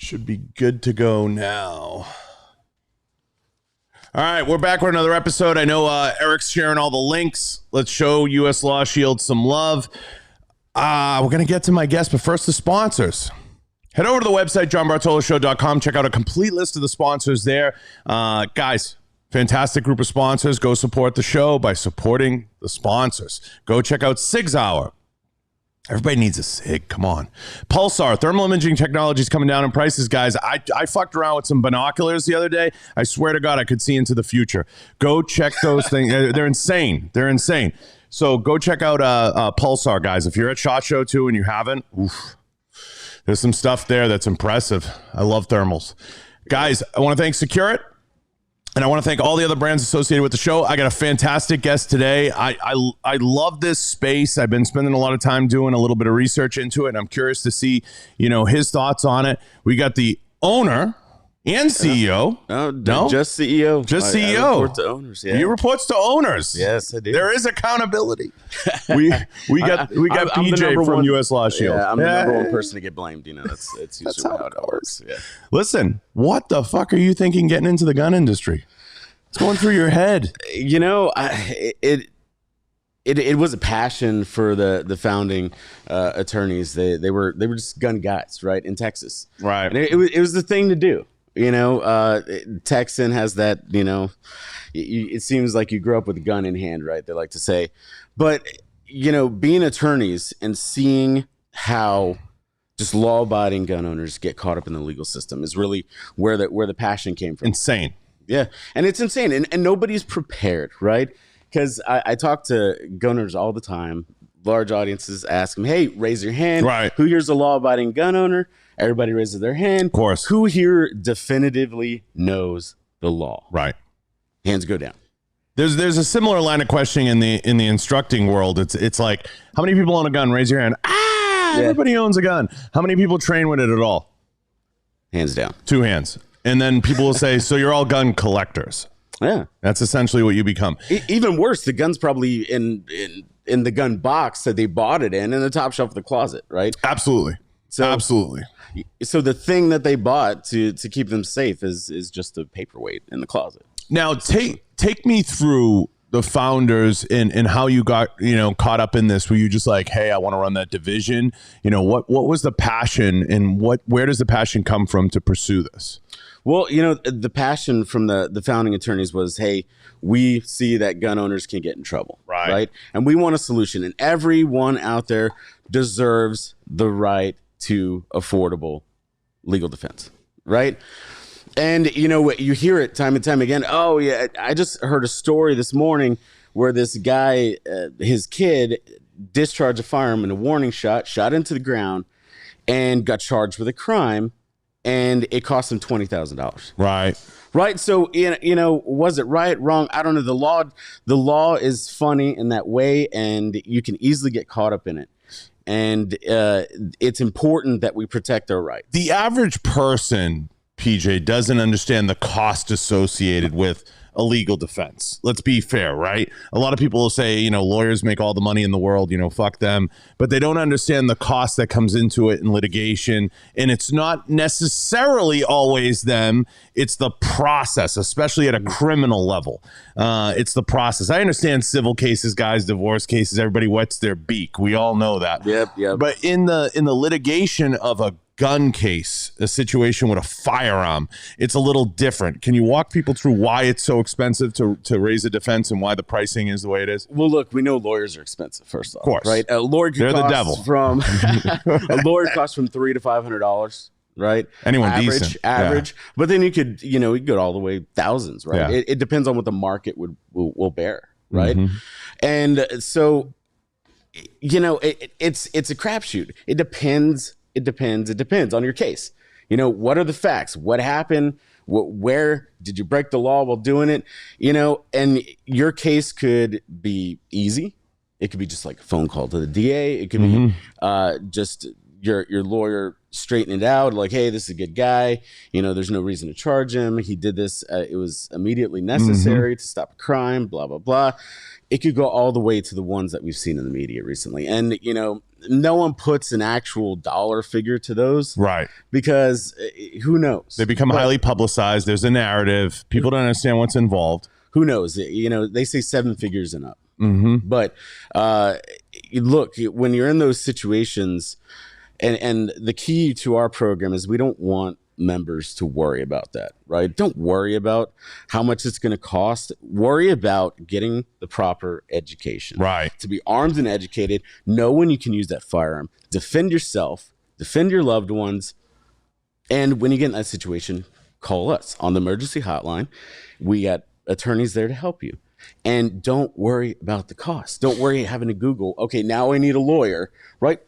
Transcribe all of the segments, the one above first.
Should be good to go now. All right, we're back with another episode. I know Eric's sharing all the links. Let's show U.S. Law Shield some love. We're going to get to my guest, but first the sponsors. Head over to the website, johnbartoloshow.com. Check out a complete list of the sponsors there. Guys, fantastic group of sponsors. Go support the show by supporting the sponsors. Go check out SIG's Hour. Everybody needs a SIG. Come on. Pulsar, thermal imaging technology is coming down in prices, guys. I fucked around with some binoculars the other day. I swear to God, I could see into the future. Go check those things. They're insane. They're insane. So go check out Pulsar, guys. If you're at SHOT Show 2 and you haven't, there's some stuff there that's impressive. I love thermals. Guys, I want to thank Secure It. And I want to thank all the other brands associated with the show. I got a fantastic guest today. I love this space. I've been spending a lot of time doing a little bit of research into it, and I'm curious to see, his thoughts on it. We got the owner and CEO. No, just CEO. Just CEO. I report to owners. Yeah. You reports to owners. Yes, I do. There is accountability. we got PJ from U.S. Law Shield. Yeah, I'm the number one person to get blamed. That's usually how it works. Yeah. Listen, what the fuck are you thinking getting into the gun industry? What's going through your head? It was a passion for the founding attorneys. They were just gun guys, right, in Texas. Right. And it was the thing to do. Texan has that, it seems like you grew up with a gun in hand, right? They like to say. But, being attorneys and seeing how just law-abiding gun owners get caught up in the legal system is really where the passion came from. Insane. Yeah. And it's insane. And nobody's prepared, right? Because I talk to gun owners all the time. Large audiences ask them, hey, raise your hand. Right. Who here's a law-abiding gun owner? Everybody raises their hand. Of course. Who here definitively knows the law? Right. Hands go down. There's a similar line of questioning in the instructing world. It's like, how many people own a gun? Raise your hand. Yeah. Everybody owns a gun. How many people train with it at all? Hands down. 2 hands. And then people will say, so you're all gun collectors. Yeah. That's essentially what you become. Even worse, the gun's probably in the gun box that they bought it in the top shelf of the closet, right? Absolutely. Absolutely. So the thing that they bought to keep them safe is just a paperweight in the closet. Now, take me through the founders and how you got, caught up in this. Were you just like, hey, I want to run that division? What was the passion and where does the passion come from to pursue this? Well, the passion from the founding attorneys was, hey, we see that gun owners can get in trouble, right? And we want a solution. And everyone out there deserves the right to affordable legal defense, right? And, you hear it time and time again. Oh, yeah, I just heard a story this morning where this guy, his kid, discharged a firearm in a warning shot into the ground and got charged with a crime. And it cost him $20,000. Right. So, was it right, wrong? I don't know. The law is funny in that way, and you can easily get caught up in it. And it's important that we protect our rights. The average person, PJ, doesn't understand the cost associated with a legal defense. Let's be fair, right? A lot of people will say, lawyers make all the money in the world, fuck them. But they don't understand the cost that comes into it in litigation. And it's not necessarily always them. It's the process, especially at a criminal level. It's the process. I understand civil cases, guys, divorce cases, everybody wets their beak. We all know that. Yep. But in the litigation of a gun case, a situation with a firearm, it's a little different. Can you walk people through why it's so expensive to raise a defense and why the pricing is the way it is? Well, look, we know lawyers are expensive, first off. Of course. Right? A lawyer They're the devil. A lawyer costs from $300 to $500, right? Anyone decent. Average. Yeah. But then you could go all the way thousands, right? Yeah. It depends on what the market will bear, right? Mm-hmm. And so, it's a crapshoot. It depends on your case. What are the facts? What happened? Where did you break the law while doing it? And your case could be easy. It could be just like a phone call to the DA. It could be just your lawyer straightening it out. Like, hey, this is a good guy. There's no reason to charge him. He did this. It was immediately necessary to stop a crime, blah, blah, blah. It could go all the way to the ones that we've seen in the media recently. And, no one puts an actual dollar figure to those, right? Because who knows? They become highly publicized. There's a narrative. People don't understand what's involved. Who knows? You know, they say 7 figures and up. But look, when you're in those situations, and the key to our program is we don't want members to worry about that, right? Don't worry about how much it's going to cost. Worry about getting the proper education, right? To be armed and educated, know when you can use that firearm, defend yourself, defend your loved ones. And when you get in that situation, call us on the emergency hotline. We got attorneys there to help you. And don't worry about the cost. Don't worry having to Google, okay, now I need a lawyer, right?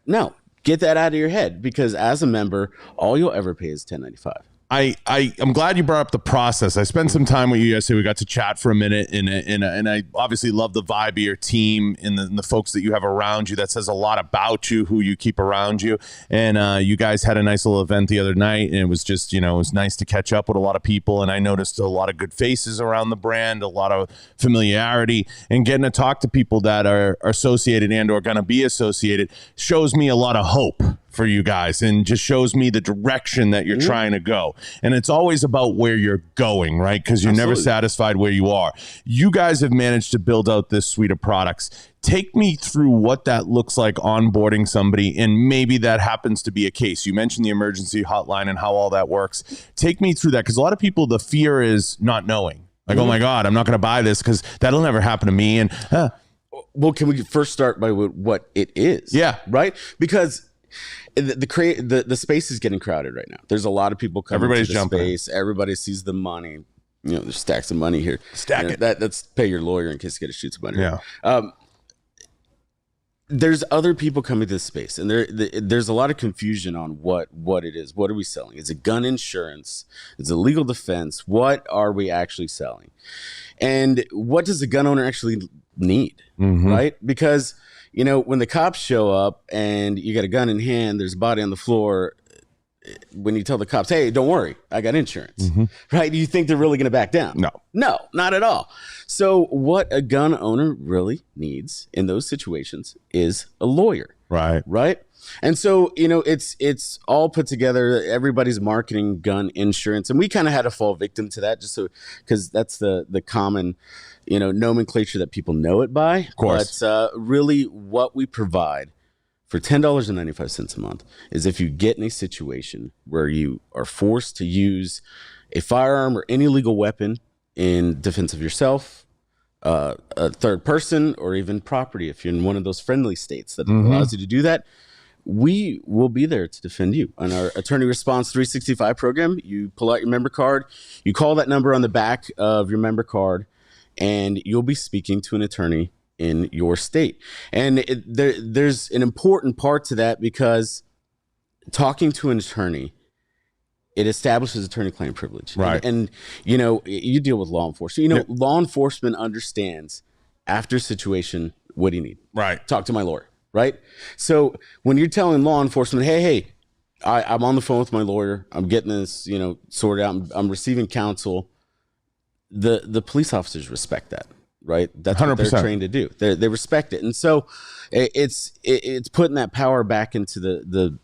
No. Get that out of your head, because as a member, all you'll ever pay is $10.95. I'm glad you brought up the process. I spent some time with you yesterday. We got to chat for a minute, and I obviously love the vibe of your team and the folks that you have around you. That says a lot about you, who you keep around you. And you guys had a nice little event the other night, and it was just, it was nice to catch up with a lot of people. And I noticed a lot of good faces around the brand, a lot of familiarity, and getting to talk to people that are associated and or going to be associated shows me a lot of hope for you guys, and just shows me the direction that you're trying to go. And it's always about where you're going, right? Because you're never satisfied where you are. You guys have managed to build out this suite of products. Take me through what that looks like onboarding somebody, and maybe that happens to be a case. You mentioned the emergency hotline and how all that works. Take me through that, because a lot of people, the fear is not knowing. Like, oh my God, I'm not going to buy this because that'll never happen to me. And well, can we first start by what it is? Yeah. Right? Because the space is getting crowded right now. There's a lot of people coming to the jumping. space. Everybody sees the money. There's stacks of money here. Stack it. That's pay your lawyer in case you got to shoot somebody. Yeah. There's other people coming to this space, and there's a lot of confusion on what it is. What are we selling? Is it gun insurance? Is it legal defense? What are we actually selling? And what does the gun owner actually need? Right? Because when the cops show up and you got a gun in hand, there's a body on the floor. When you tell the cops, hey, don't worry, I got insurance, right? Do you think they're really going to back down? No, not at all. So what a gun owner really needs in those situations is a lawyer. Right. And so, it's all put together. Everybody's marketing gun insurance. And we kind of had to fall victim to that, just so, because that's the common, nomenclature that people know it by. Of course. But really what we provide for $10.95 a month is if you get in a situation where you are forced to use a firearm or any legal weapon in defense of yourself, a third person, or even property, if you're in one of those friendly states that allows you to do that, we will be there to defend you. On our Attorney Response 365 program, you pull out your member card, you call that number on the back of your member card, and you'll be speaking to an attorney in your state. And there's an important part to that, because talking to an attorney, it establishes attorney-client privilege. Right. And you deal with law enforcement. Law enforcement understands, after a situation, what do you need? Right. Talk to my lawyer. Right. So when you're telling law enforcement, hey, I'm on the phone with my lawyer, I'm getting this, sorted out, I'm receiving counsel, the police officers respect that. Right. That's 100%. What they're trained to do. They respect it. And so it's putting that power back into the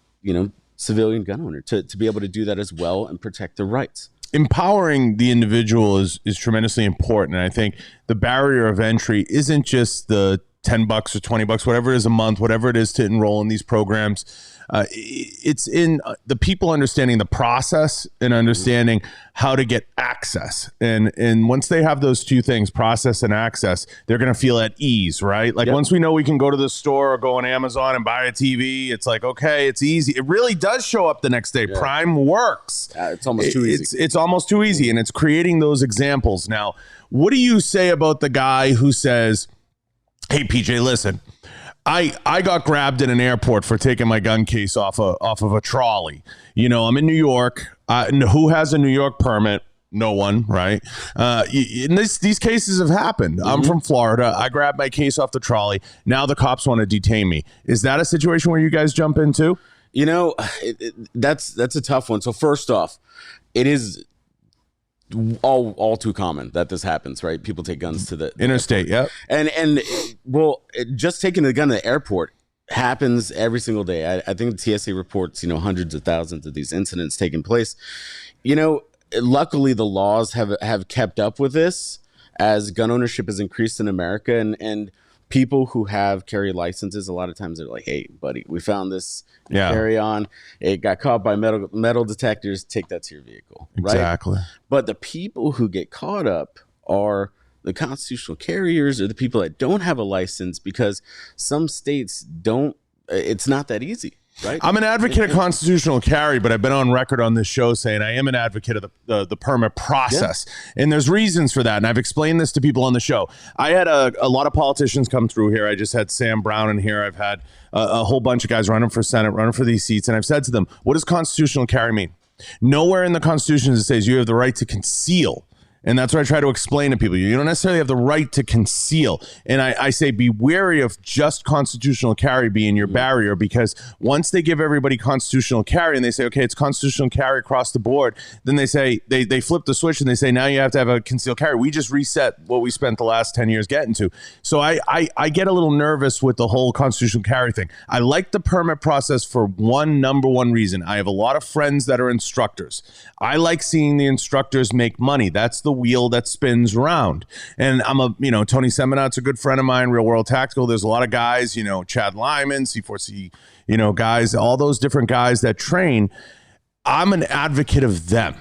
civilian gun owner to be able to do that as well and protect their rights. Empowering the individual is tremendously important. And I think the barrier of entry isn't just the $10 or $20, whatever it is a month, whatever it is to enroll in these programs. It's in the people understanding the process and understanding how to get access. And once they have those two things, process and access, they're going to feel at ease, right? Like once we know we can go to the store or go on Amazon and buy a TV, it's like, okay, it's easy. It really does show up the next day. Yeah. Prime works. It's almost too easy. It's almost too easy. And it's creating those examples. Now, what do you say about the guy who says, hey, PJ, listen, I got grabbed in an airport for taking my gun case off of a trolley. I'm in New York. Who has a New York permit? No one, right? And these cases have happened. I'm from Florida. I grabbed my case off the trolley. Now the cops want to detain me. Is that a situation where you guys jump into? That's a tough one. So first off, it is all too common that this happens, right? People take guns to the interstate, airport. And well, just taking the gun to the airport happens every single day. I think the TSA reports, hundreds of thousands of these incidents taking place. Luckily the laws have kept up with this as gun ownership has increased in America, and people who have carry licenses, a lot of times they're like, hey buddy, we found this carry on, it got caught by metal detectors, take that to your vehicle. Exactly. Right? But the people who get caught up are the constitutional carriers, or the people that don't have a license, because some states don't, it's not that easy. Right. I'm an advocate of constitutional carry, but I've been on record on this show saying I am an advocate of the permit process. Yeah. And there's reasons for that. And I've explained this to people on the show. I had a lot of politicians come through here. I just had Sam Brown in here. I've had a whole bunch of guys running for Senate, running for these seats. And I've said to them, what does constitutional carry mean? Nowhere in the Constitution it says you have the right to conceal. And that's what I try to explain to people. You don't necessarily have the right to conceal. And I say be wary of just constitutional carry being your barrier, because once they give everybody constitutional carry and they say, okay, it's constitutional carry across the board, then they say, they flip the switch and they say, now you have to have a concealed carry. We just reset what we spent the last 10 years getting to. So I get a little nervous with the whole constitutional carry thing. I like the permit process for number one reason. I have a lot of friends that are instructors. I like seeing the instructors make money. That's the wheel that spins around. And I'm Tony Seminot's a good friend of mine, Real World Tactical. There's a lot of guys, Chad Lyman, C4C, guys, all those different guys that train. I'm an advocate of them.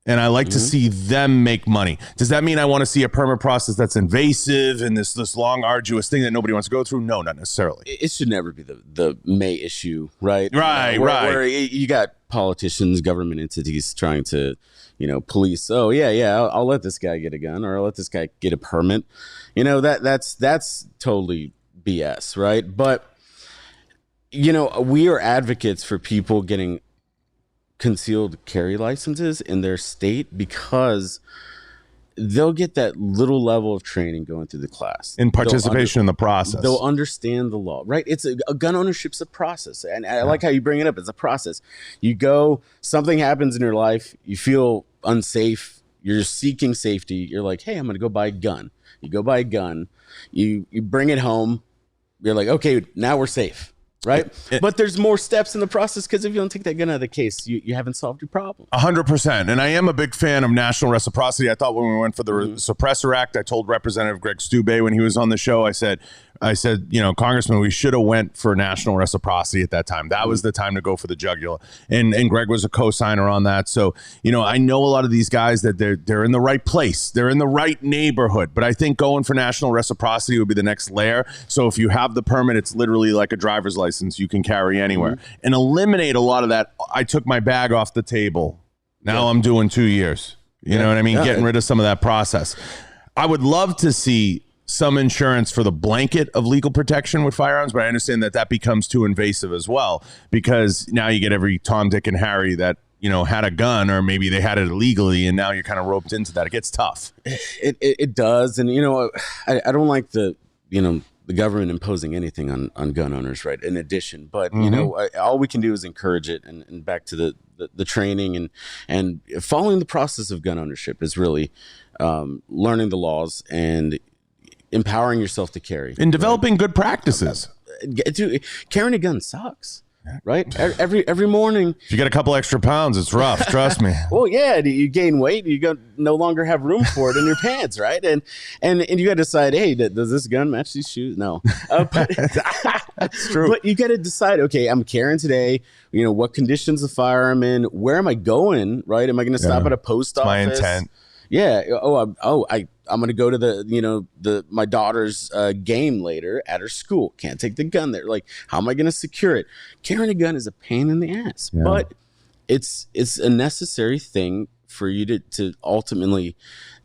And I like to see them make money. Does that mean I want to see a permit process that's invasive and this long, arduous thing that nobody wants to go through? No, not necessarily. It should never be the May issue, right? Right, right. Where you got politicians, government entities trying to, police. Oh yeah, I'll let this guy get a gun, or I'll let this guy get a permit. That's totally BS, right? But we are advocates for people getting concealed carry licenses in their state, because they'll get that little level of training going through the class and participation in the process. They'll understand the law, right? It's a gun ownership's a process. And I like how you bring it up. It's a process. You go, something happens in your life, you feel unsafe, you're seeking safety. You're like, hey, I'm going to go buy a gun. You go buy a gun, you bring it home. You're like, okay, now we're safe. Right. But there's more steps in the process, because if you don't take that gun out of the case, you haven't solved your problem. 100%. And I am a big fan of national reciprocity. I thought when we went for the Suppressor Act, I told Representative Greg Stubbe when he was on the show, I said, Congressman, we should have went for national reciprocity at that time. That was the time to go for the jugular. And Greg was a co-signer on that. So, I know a lot of these guys that they're in the right place. They're in the right neighborhood. But I think going for national reciprocity would be the next layer. So if you have the permit, it's literally like a driver's license. You can carry anywhere and eliminate a lot of that. I took my bag off the table. Now I'm doing 2 years. You know what I mean? Getting rid of some of that process. I would love to see some insurance for the blanket of legal protection with firearms, but I understand that becomes too invasive as well, because now you get every Tom, Dick, and Harry that had a gun, or maybe they had it illegally, and now you're kind of roped into that. It gets tough. It does, and I don't like the government imposing anything on gun owners, right? In addition, but all we can do is encourage it, and back to the training and following the process of gun ownership is really learning the laws and empowering yourself to carry and developing good practices. Dude, carrying a gun sucks. Right. Every morning, if you get a couple extra pounds, it's rough. Trust me. Well, yeah, you gain weight, you no longer have room for it in your pants, right? And you got to decide, hey, does this gun match these shoes? No, but that's true. But you got to decide, okay, I'm carrying today. What conditions the fire I'm in? Where am I going? Right? Am I going to stop at a post office? My intent. Yeah. I'm going to go to my daughter's game later at her school. Can't take the gun there. Like, how am I going to secure it? Carrying a gun is a pain in the ass, but it's a necessary thing for you to ultimately,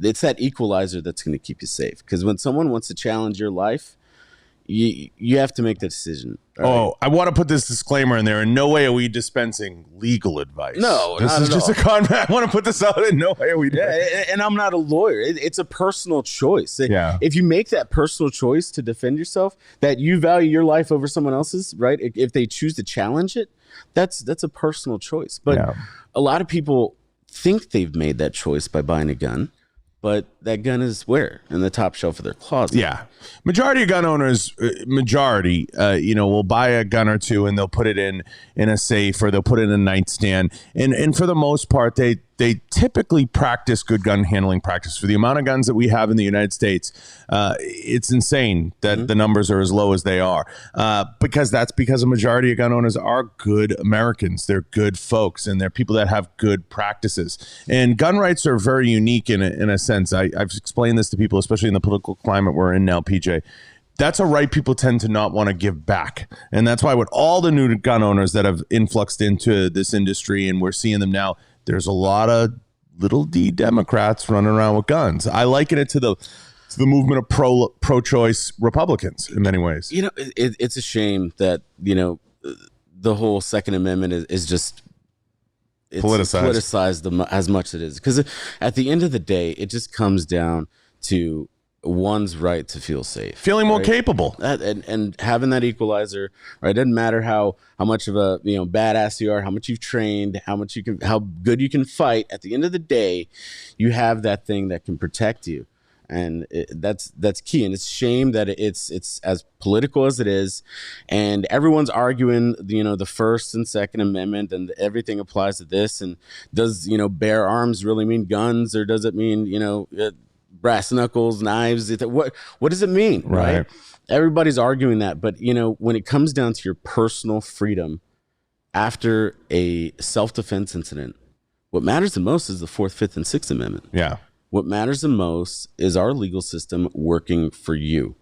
it's that equalizer that's going to keep you safe. Because when someone wants to challenge your life, you have to make the decision. Right? I want to put this disclaimer in there. In no way are we dispensing legal advice. No, this is just a contract. I want to put this out. In no way are we. And I'm not a lawyer. It's a personal choice. If you make that personal choice to defend yourself, that you value your life over someone else's, right? If they choose to challenge it, that's a personal choice. But a lot of people think they've made that choice by buying a gun, but that gun is where? In the top shelf of their closet. Yeah. Majority of gun owners, will buy a gun or two and they'll put it in a safe, or they'll put it in a nightstand. And for the most part, they typically practice good gun handling practice. For the amount of guns that we have in the United States, it's insane that the numbers are as low as they are. Because a majority of gun owners are good Americans. They're good folks, and they're people that have good practices. And gun rights are very unique in a sense. I've explained this to people, especially in the political climate we're in now, PJ. That's a right people tend to not want to give back. And that's why with all the new gun owners that have influxed into this industry, and we're seeing them now, there's a lot of little d Democrats running around with guns. I liken it to the movement of pro-choice Republicans in many ways. It's a shame that, the whole Second Amendment is just politicized as much as it is. Because at the end of the day, it just comes down to one's right to feel safe, feeling more capable, and having that equalizer. Right, it doesn't matter how much of a badass you are, how much you've trained, how good you can fight. At the end of the day, you have that thing that can protect you, and that's key. And it's a shame that it's as political as it is, and everyone's arguing the First and Second Amendment, and everything applies to this. And does bear arms really mean guns, or does it mean brass knuckles, knives? What does it mean? Right. Everybody's arguing that. But, when it comes down to your personal freedom after a self-defense incident, what matters the most is the Fourth, Fifth, and Sixth Amendment. Yeah. What matters the most is our legal system working for you.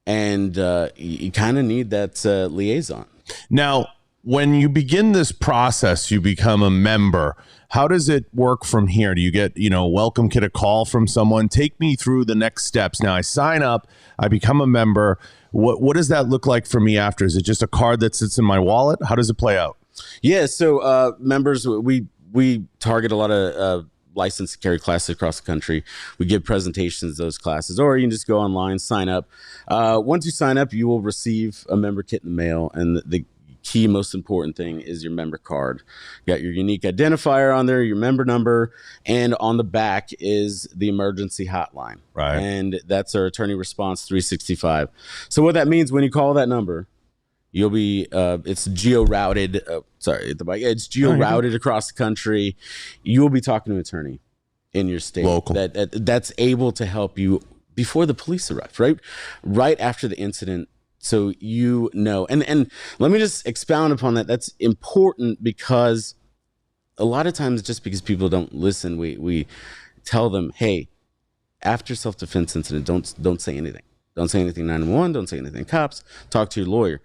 And you kind of need that liaison. Now, when you begin this process, you become a member. How does it work from here? Do you get, welcome kit, a call from someone? Take me through the next steps. Now I sign up, I become a member. What does that look like for me after? Is it just a card that sits in my wallet? How does it play out? Yeah. So members, we target a lot of licensed to carry classes across the country. We give presentations to those classes, or you can just go online, sign up. Once you sign up, you will receive a member kit in the mail, and the key, most important thing is your member card. You got your unique identifier on there, your member number, and on the back is the emergency hotline. Right. And that's our attorney response 365. So what that means, when you call that number, you'll be it's geo-routed. It's geo-routed across the country. You will be talking to an attorney in your state local that's able to help you before the police arrive, right after the incident. So and let me just expound upon that. That's important, because a lot of times, just because people don't listen, we tell them, hey, after self-defense incident, don't say anything. Don't say anything 911, don't say anything cops, talk to your lawyer.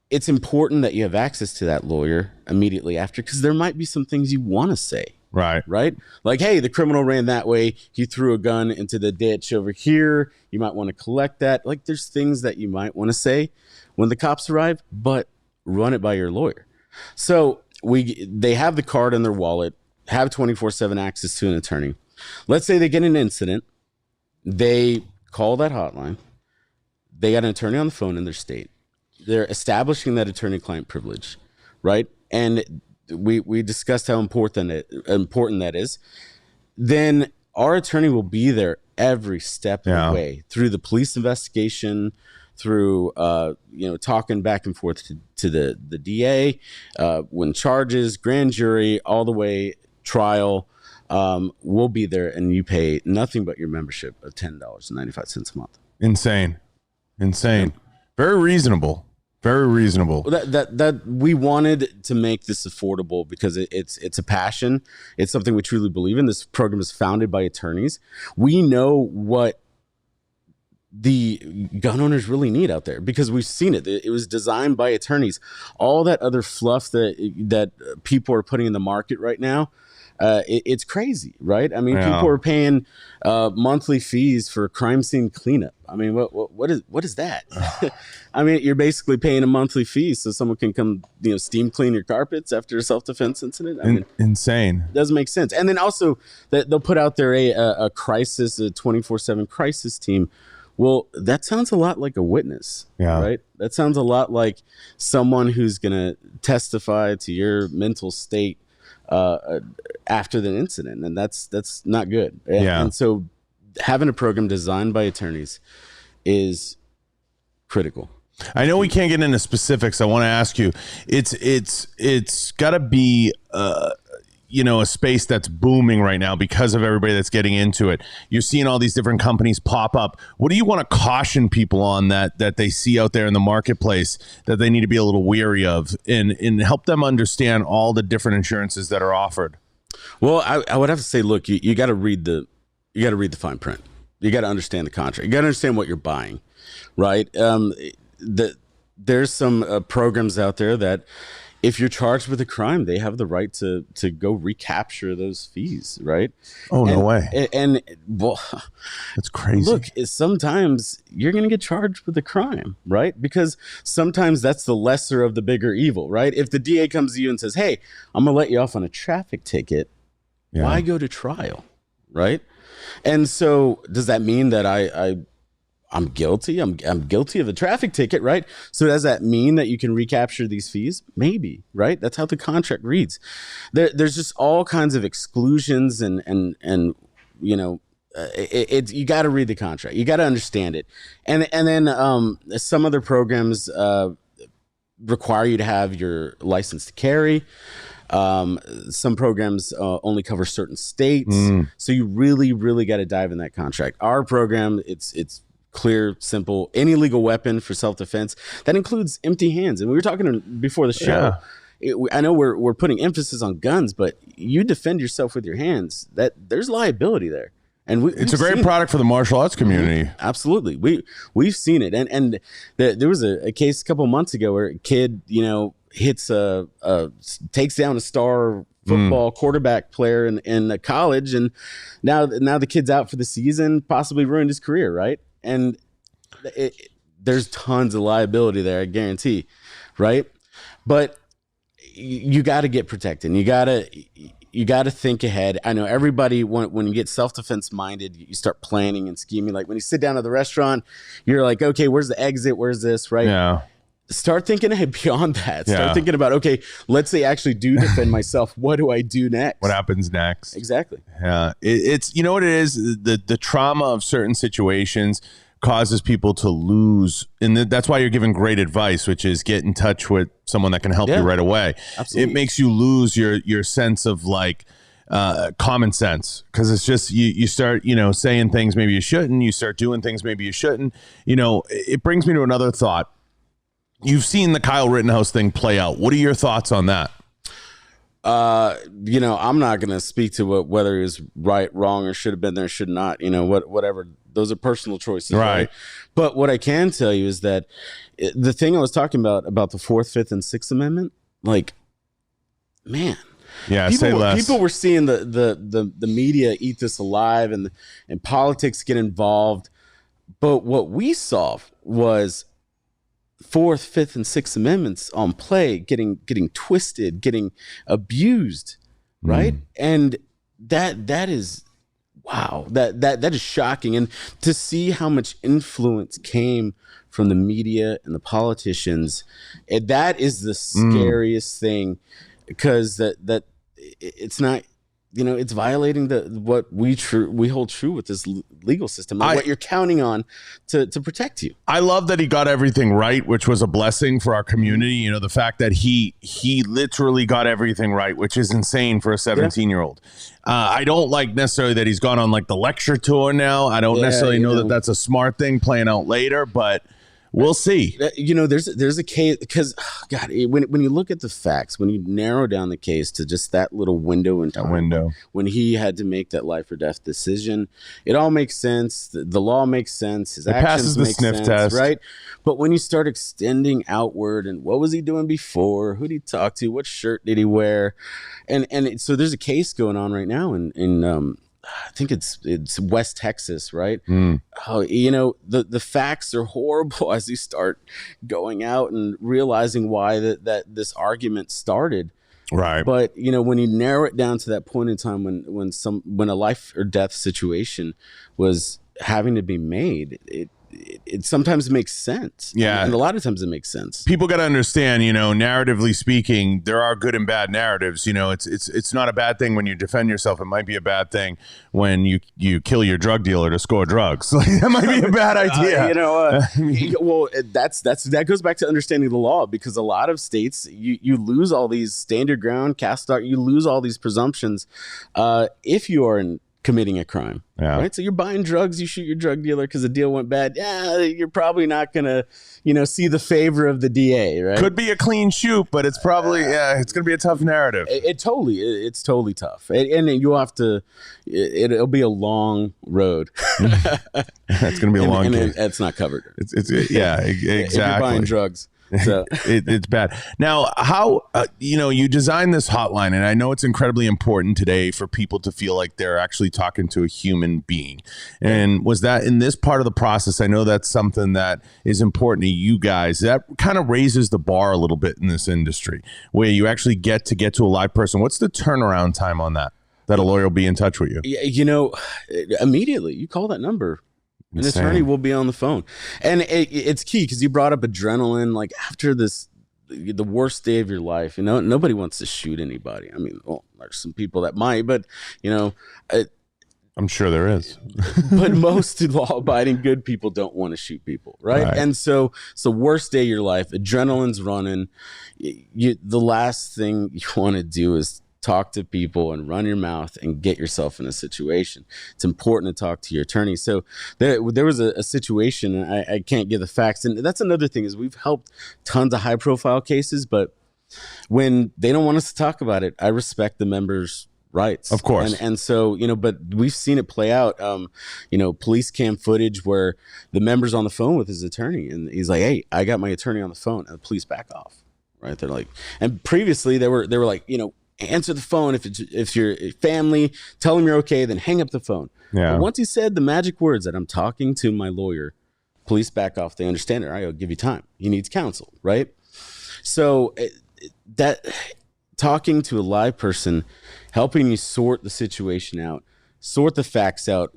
It's important that you have access to that lawyer immediately after, because there might be some things you want to say. Right. Like, hey, the criminal ran that way. He threw a gun into the ditch over here. You might want to collect that. Like, there's things that you might want to say when the cops arrive, but run it by your lawyer. So they have the card in their wallet, have 24/7 access to an attorney. Let's say they get an incident. They call that hotline. They got an attorney on the phone in their state. They're establishing that attorney-client privilege, right? And we discussed how important that is. Then our attorney will be there every step of the way, through the police investigation, through talking back and forth to the DA, when charges, grand jury, all the way trial. We'll be there, and you pay nothing but your membership of $10.95 a month. Insane. Very reasonable. Very reasonable. That we wanted to make this affordable because it's a passion. It's something we truly believe in. This program is founded by attorneys. We know what the gun owners really need out there, because we've seen it. It was designed by attorneys. All that other fluff that people are putting in the market right now, it's crazy, right? I mean, people are paying monthly fees for crime scene cleanup. I mean, what is that? I mean, you're basically paying a monthly fee so someone can come, steam clean your carpets after a self-defense incident. I mean, insane. It doesn't make sense. And then also they'll put out there a crisis, a 24/7 crisis team. Well, that sounds a lot like a witness, right? That sounds a lot like someone who's going to testify to your mental state after the incident, and that's not good. Yeah. And so having a program designed by attorneys is critical. I know we can't get into specifics. I want to ask you, it's got to be a space that's booming right now because of everybody that's getting into it. You're seeing all these different companies pop up. What do you want to caution people on that they see out there in the marketplace that they need to be a little weary of, and help them understand all the different insurances that are offered? Well, I would have to say, look, you got to read the fine print. You got to understand the contract. You got to understand what you're buying, right? There's some programs out there that if you're charged with a crime, they have the right to go recapture those fees, right? Oh, no way. And well, that's crazy. Look, sometimes you're going to get charged with a crime, right? Because sometimes that's the lesser of the bigger evil, right? If the DA comes to you and says, hey, I'm going to let you off on a traffic ticket, why go to trial, right? And so does that mean that I'm guilty? I'm guilty of a traffic ticket, right? So does that mean that you can recapture these fees? Maybe, right? That's how the contract reads. There's just all kinds of exclusions and you got to read the contract. You got to understand it. And then some other programs require you to have your license to carry. Some programs only cover certain states. So you really, really got to dive in that contract. Our program, it's clear, simple, any legal weapon for self-defense. That includes empty hands. And we were talking before the show. Yeah. I know we're putting emphasis on guns, but you defend yourself with your hands. There's liability there. And it's a great product for the martial arts community. Absolutely. We've seen it. And there was a case a couple months ago where a kid, hits takes down a star football quarterback player in college, and now the kid's out for the season, possibly ruined his career, right? And there's tons of liability there, I guarantee, right? But you got to get protected. You got to think ahead. I know everybody, when you get self-defense minded, you start planning and scheming. Like when you sit down at the restaurant, you're like, okay, where's the exit? Where's this, right? Yeah. Start thinking ahead beyond that. Start thinking about, okay, let's say I actually do defend myself. What do I do next? What happens next? Exactly. Yeah. It's what it is. The trauma of certain situations causes people to lose. And that's why you're giving great advice, which is get in touch with someone that can help you right away. Absolutely. It makes you lose your sense of common sense, because it's just you start saying things maybe you shouldn't. You start doing things maybe you shouldn't. It brings me to another thought. You've seen the Kyle Rittenhouse thing play out. What are your thoughts on that? I'm not going to speak to whether it was right, wrong, or should have been there, should not. Whatever. Those are personal choices, right? But what I can tell you is that the thing I was talking about the 4th, 5th, and 6th Amendment, man. Yeah, say less. People were seeing the media eat this alive and politics get involved. But what we saw was 4th, 5th, and 6th Amendments on play, getting twisted, getting abused, right? And that is, wow, that is shocking. And to see how much influence came from the media and the politicians, that is the scariest thing, because that it's not, it's violating what we hold true with this legal system, and what you're counting on to protect you. I love that he got everything right, which was a blessing for our community. The fact that he literally got everything right, which is insane for a 17-year-old. I don't like necessarily that he's gone on the lecture tour now. I don't necessarily know that that's a smart thing playing out later, but we'll see. There's a case, because God, when you look at the facts, when you narrow down the case to just that little window in time, when he had to make that life or death decision, it all makes sense. The law makes sense. His actions make sense, test, right? But when you start extending outward, and what was he doing before? Who did he talk to? What shirt did he wear? And so there's a case going on right now in I think it's West Texas, right? Oh, the facts are horrible as you start going out and realizing why that this argument started. Right. But when you narrow it down to that point in time when a life or death situation was having to be made, it sometimes makes sense. Yeah. And a lot of times it makes sense. People got to understand, narratively speaking, there are good and bad narratives. It's not a bad thing when you defend yourself. It might be a bad thing when you kill your drug dealer to score drugs. Like, that might be a bad idea. Well, that goes back to understanding the law, because a lot of states, you lose all these standard ground, you lose all these presumptions if you are committing a crime. Yeah. Right. So you're buying drugs, you shoot your drug dealer because the deal went bad. Yeah, you're probably not gonna, see the favor of the DA. Right. Could be a clean shoot, but it's probably it's gonna be a tough narrative. It's totally tough, and you'll have to. It'll be a long road. It's gonna be a long game. It's not covered. Exactly. If you're buying drugs. So it's bad. Now, how you designed this hotline, and I know it's incredibly important today for people to feel like they're actually talking to a human being. And was that in this part of the process? I know that's something that is important to you guys. That kind of raises the bar a little bit in this industry, where you actually get to a live person. What's the turnaround time on that a lawyer will be in touch with you? Immediately you call that number. An attorney will be on the phone. And it's key, because you brought up adrenaline. Like, after the worst day of your life, nobody wants to shoot anybody. I mean, there's some people that might, but, I'm sure there is. But most law-abiding good people don't want to shoot people, right? And so it's the worst day of your life. Adrenaline's running. The last thing you want to do is talk to people and run your mouth and get yourself in a situation. It's important to talk to your attorney. So there was a situation, and I can't give the facts. And that's another thing, is we've helped tons of high profile cases, but when they don't want us to talk about it, I respect the members' rights. Of course. And so, but we've seen it play out, police cam footage where the member's on the phone with his attorney, and he's like, "Hey, I got my attorney on the phone," and the police back off. Right. They're like, and previously they were like, answer the phone if you're family, tell them you're okay, then hang up the phone. Yeah. But once he said the magic words that I'm talking to my lawyer, police back off. They understand it. All right, I'll give you time. He needs counsel, right? So that talking to a live person, helping you sort the situation out, sort the facts out,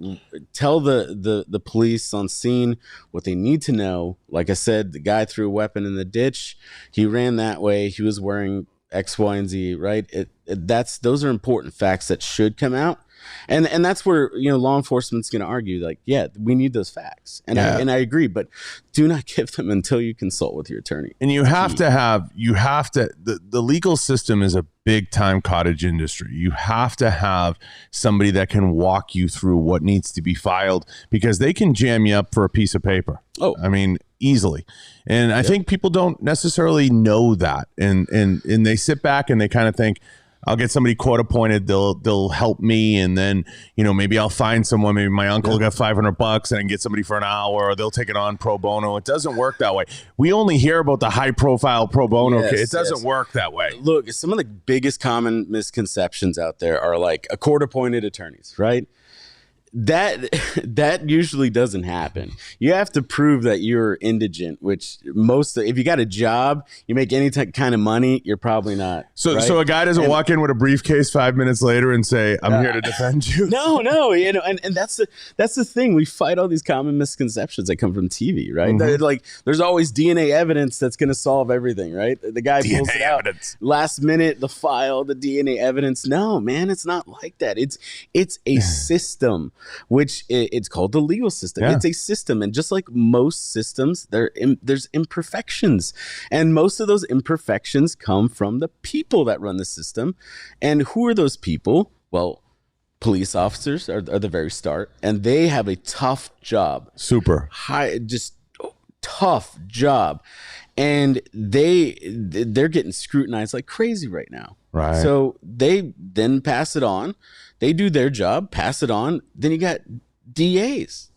tell the police on scene what they need to know. Like I said, the guy threw a weapon in the ditch. He ran that way. He was wearing X, Y, and Z, right? Those are important facts that should come out. And that's where, law enforcement's going to argue, like, yeah, we need those facts. And I agree, but do not give them until you consult with your attorney. And you have to the legal system is a big time cottage industry. You have to have somebody that can walk you through what needs to be filed, because they can jam you up for a piece of paper. Oh, I mean, easily. And I think people don't necessarily know that. And they sit back and they kind of think, I'll get somebody court appointed. They'll help me, and then maybe I'll find someone. Maybe my uncle will get $500 and I can get somebody for an hour, or they'll take it on pro bono. It doesn't work that way. We only hear about the high profile pro bono. It doesn't work that way. Look, some of the biggest common misconceptions out there are like a court appointed attorneys, right? That usually doesn't happen. You have to prove that you're indigent, which if you got a job, you make any kind of money, you're probably not. So, right? So a guy doesn't walk in with a briefcase 5 minutes later and say, "I'm here to defend you." No, and that's the thing. We fight all these common misconceptions that come from TV, right? Mm-hmm. Like, there's always DNA evidence that's going to solve everything, right? The guy pulls it out last minute, the file, the DNA evidence. No, man, it's not like that. It's a system. Which it's called the legal system. Yeah. It's a system. And just like most systems, there's imperfections. And most of those imperfections come from the people that run the system. And who are those people? Well, police officers are the very start. And they have a tough job. Super. Tough job. And they're getting scrutinized like crazy right now. Right. So they then pass it on. They do their job, pass it on. Then you got DAs.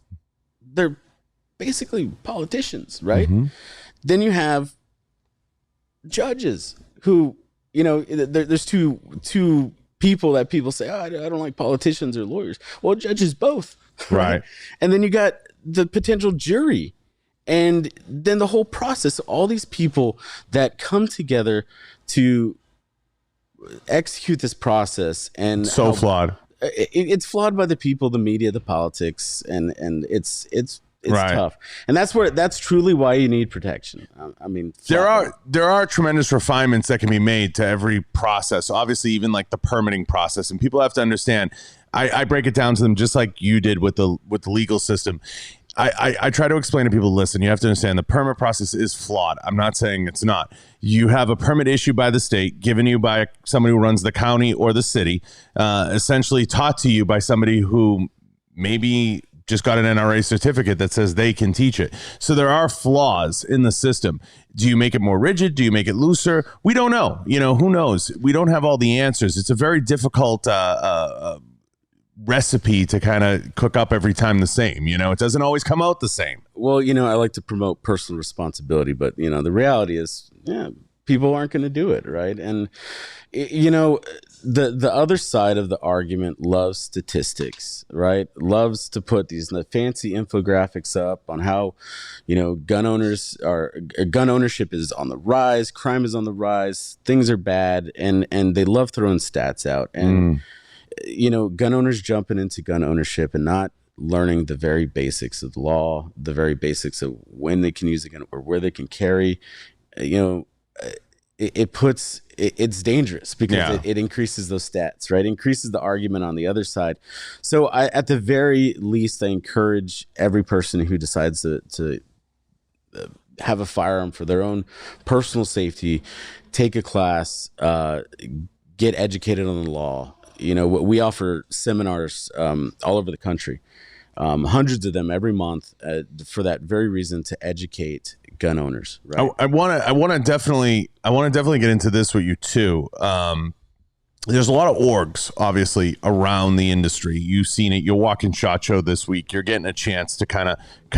They're basically politicians, right? Mm-hmm. Then you have judges who, there's two people that people say, "Oh, I don't like politicians or lawyers." Well, judges both. Right. And then you got the potential jury. And then the whole process, all these people that come together to execute this process, and flawed. It's flawed by the people, the media, the politics, and it's tough, and that's truly why you need protection. I mean, there are tremendous refinements that can be made to every process. Obviously, even like the permitting process, and people have to understand. I break it down to them just like you did with the legal system. I try to explain to people, listen, you have to understand the permit process is flawed. I'm not saying it's not. You have a permit issued by the state, given you by somebody who runs the county or the city, essentially taught to you by somebody who maybe just got an NRA certificate that says they can teach it. So there are flaws in the system. Do you make it more rigid? Do you make it looser? We don't know. Who knows? We don't have all the answers. It's a very difficult recipe to kind of cook up every time the same. It doesn't always come out the same. Well, I like to promote personal responsibility, but the reality is, people aren't going to do it, right? And the other side of the argument loves statistics, right? Loves to put these fancy infographics up on how gun ownership is on the rise, crime is on the rise, things are bad, and they love throwing stats out. And gun owners jumping into gun ownership and not learning the very basics of the law, the very basics of when they can use a gun or where they can carry, it's dangerous because it increases those stats, right? Increases the argument on the other side. So at the very least, I encourage every person who decides to have a firearm for their own personal safety, take a class, get educated on the law. We offer seminars all over the country, hundreds of them every month, for that very reason, to educate gun owners. Right? I want to definitely get into this with you too. There's a lot of orgs, obviously, around the industry. You've seen it. You're walking SHOT Show this week. You're getting a chance to kind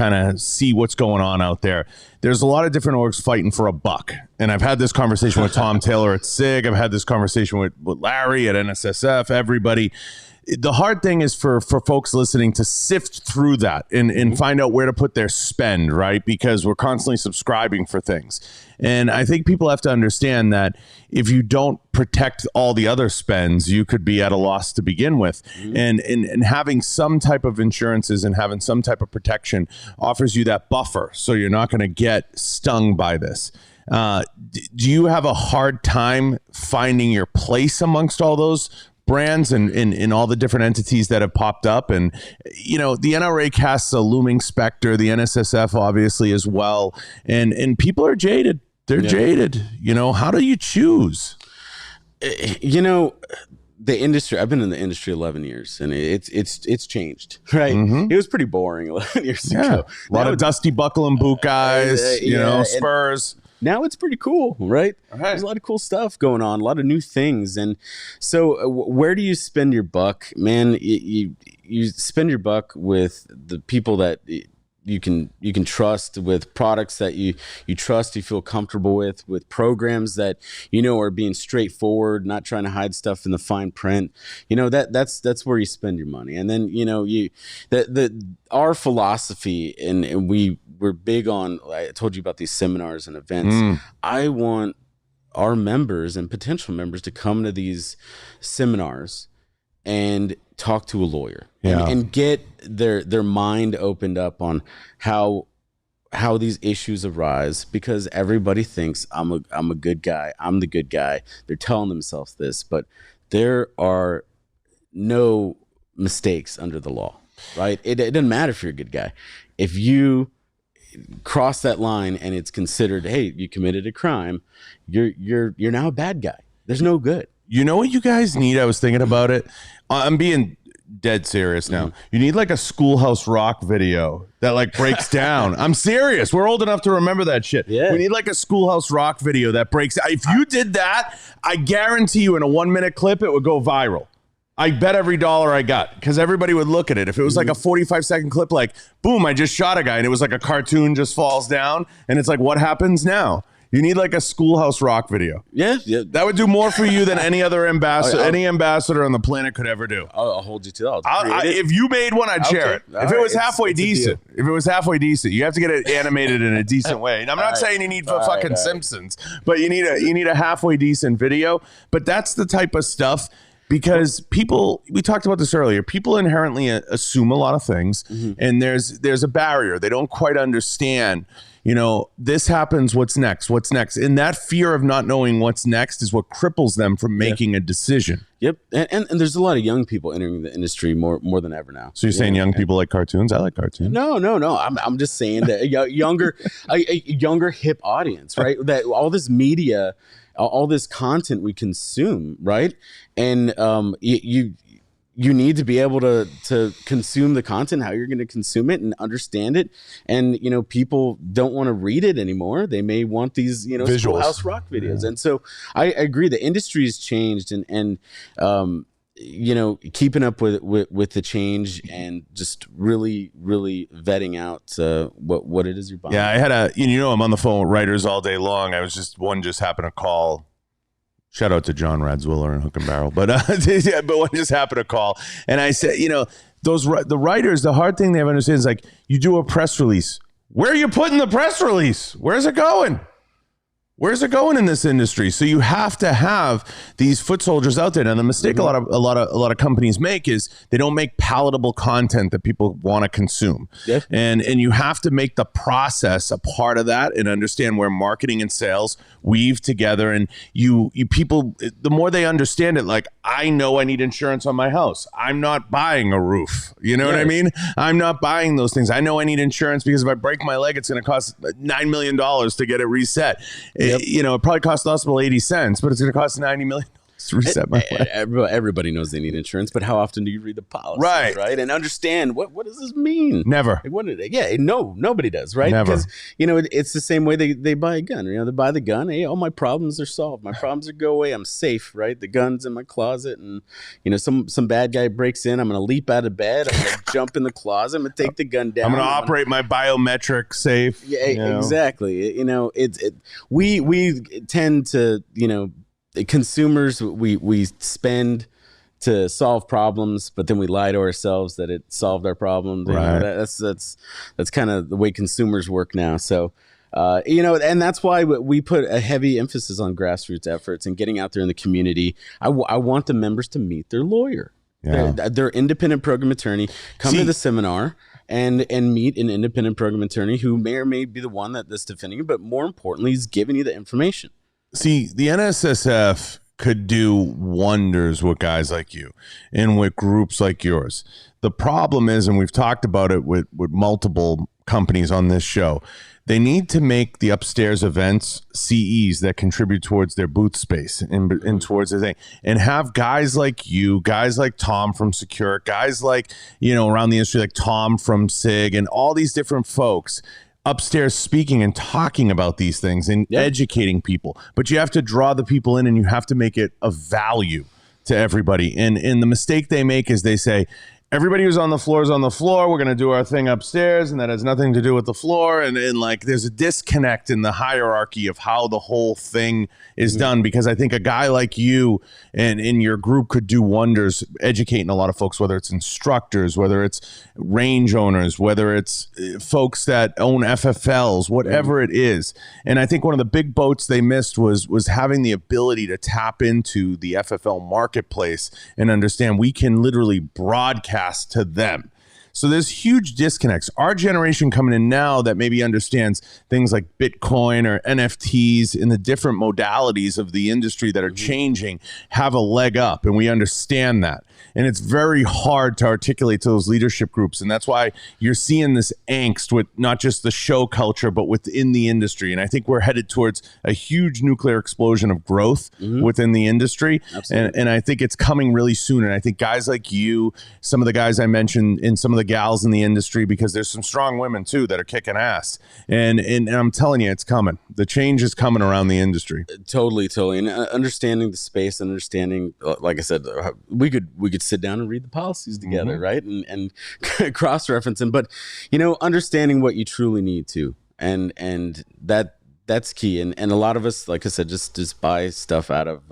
of see what's going on out there. There's a lot of different orgs fighting for a buck. And I've had this conversation with Tom Taylor at SIG. I've had this conversation with Larry at NSSF, everybody. The hard thing is for folks listening to sift through that and find out where to put their spend, right? Because we're constantly subscribing for things. And I think people have to understand that if you don't protect all the other spends, you could be at a loss to begin with. And having some type of insurances and having some type of protection offers you that buffer. So you're not going to get stung by this. Do you have a hard time finding your place amongst all those brands and all the different entities that have popped up? And the NRA casts a looming specter, the NSSF obviously as well, and people are jaded. They're jaded. How do you choose? The industry, I've been in the industry 11 years and it's changed, right? It was pretty boring 11 years ago. A lot of dusty buckle and boot guys, spurs. Now it's pretty cool, right? There's a lot of cool stuff going on, a lot of new things. And so where do you spend your buck? Man, you spend your buck with the people that you can trust, with products that you trust, you feel comfortable with programs that are being straightforward, not trying to hide stuff in the fine print. That's where you spend your money. And then our philosophy, and we're big on, I told you about these seminars and events. I want our members and potential members to come to these seminars and talk to a lawyer and get their mind opened up on how these issues arise, because everybody thinks I'm a good guy. I'm the good guy. They're telling themselves this, but there are no mistakes under the law, right? It doesn't matter if you're a good guy. If you cross that line and it's considered, hey, you committed a crime, you're now a bad guy. There's no good. You know what you guys need? I was thinking about it. I'm being dead serious now. You need like a Schoolhouse Rock video that like breaks down. I'm serious. We're old enough to remember that shit. Yeah. We need like a Schoolhouse Rock video that breaks. If you did that, I guarantee you in a 1-minute clip, it would go viral. I bet every dollar I got, because everybody would look at it. If it was like a 45-second clip, like, boom, I just shot a guy, and it was like a cartoon just falls down, and it's like, what happens now? You need like a Schoolhouse Rock video. Yeah. That would do more for you than any other ambassador, any ambassador on the planet could ever do. I'll hold you to that. If you made one, I'd share it. If it was halfway decent. If it was halfway decent, you have to get it animated in a decent way. And I'm not saying you need Simpsons, but you need a halfway decent video. But that's the type of stuff. because people, we talked about this earlier, people inherently assume a lot of things, and there's a barrier. They don't quite understand, this happens, what's next? And that fear of not knowing what's next is what cripples them from making a decision. Yep. And there's a lot of young people entering the industry more than ever now. So you're saying young people like cartoons? I like cartoons. No. I'm just saying that a younger hip audience, right? That all this media, all this content we consume, right? And you need to be able to consume the content, how you're going to consume it and understand it. And, people don't want to read it anymore. They may want these, Schoolhouse Rock videos. And so I agree. The industry has changed and keeping up with the change and just really, really vetting out what it is you're buying. Yeah, I had I'm on the phone with writers all day long. One just happened to call. Shout out to John Radzwiller and Hook and Barrel, but one just happened to call, and I said, the writers, the hard thing they have to understand is like, you do a press release. Where are you putting the press release? Where's it going? Where's it going in this industry? So you have to have these foot soldiers out there. Now the mistake a lot of companies make is they don't make palatable content that people want to consume. Yeah. And you have to make the process a part of that and understand where marketing and sales weave together. And you people, the more they understand it, like, I know I need insurance on my house. I'm not buying a roof. You know what I mean? I'm not buying those things. I know I need insurance because if I break my leg, it's going to cost $9 million to get it reset. Yep. It probably costs the hospital 80 cents, but it's going to cost $90 million to reset my leg. Everybody knows they need insurance, but how often do you read the policy, right? And understand what does this mean? Never. Nobody does, right? Never. Because it's the same way they buy a gun. They buy the gun. Hey, all my problems are solved. My problems are go away. I'm safe, right? The gun's in my closet, and some bad guy breaks in. I'm going to leap out of bed. I'm going to jump in the closet. I'm going to take the gun down. I'm going to operate my biometric safe. Yeah, exactly. We tend to consumers, we spend to solve problems, but then we lie to ourselves that it solved our problems. Right. That's kind of the way consumers work now. So, and that's why we put a heavy emphasis on grassroots efforts and getting out there in the community. I want the members to meet their lawyer, their independent program attorney, come to the seminar and meet an independent program attorney who may or may be the one that's defending you, but more importantly, is giving you the information. See, the NSSF could do wonders with guys like you and with groups like yours. The problem is, and we've talked about it with multiple companies on this show, they need to make the upstairs events CEs that contribute towards their booth space and towards the thing, and have guys like you, guys like Tom from Secure, guys like, around the industry, like Tom from SIG, and all these different folks upstairs speaking and talking about these things and educating people. But you have to draw the people in, and you have to make it of value to everybody. And the mistake they make is they say, everybody who's on the floor is on the floor. We're going to do our thing upstairs, and that has nothing to do with the floor. And like, there's a disconnect in the hierarchy of how the whole thing is done, because I think a guy like you and in your group could do wonders educating a lot of folks, whether it's instructors, whether it's range owners, whether it's folks that own FFLs, whatever it is. And I think one of the big boats they missed was having the ability to tap into the FFL marketplace and understand we can literally broadcast to them. So there's huge disconnects. Our generation coming in now that maybe understands things like Bitcoin or NFTs in the different modalities of the industry that are changing have a leg up, and we understand that. And it's very hard to articulate to those leadership groups. And that's why you're seeing this angst with not just the show culture, but within the industry. And I think we're headed towards a huge nuclear explosion of growth within the industry. And I think it's coming really soon. And I think guys like you, some of the guys I mentioned, and some of the gals in the industry, because there's some strong women too that are kicking ass. And I'm telling you, it's coming. The change is coming around the industry. Totally. And understanding the space, understanding, like I said, we could sit down and read the policies together, right? And cross-reference them. But, understanding what you truly need to. And that's key. And a lot of us, like I said, just buy stuff out of,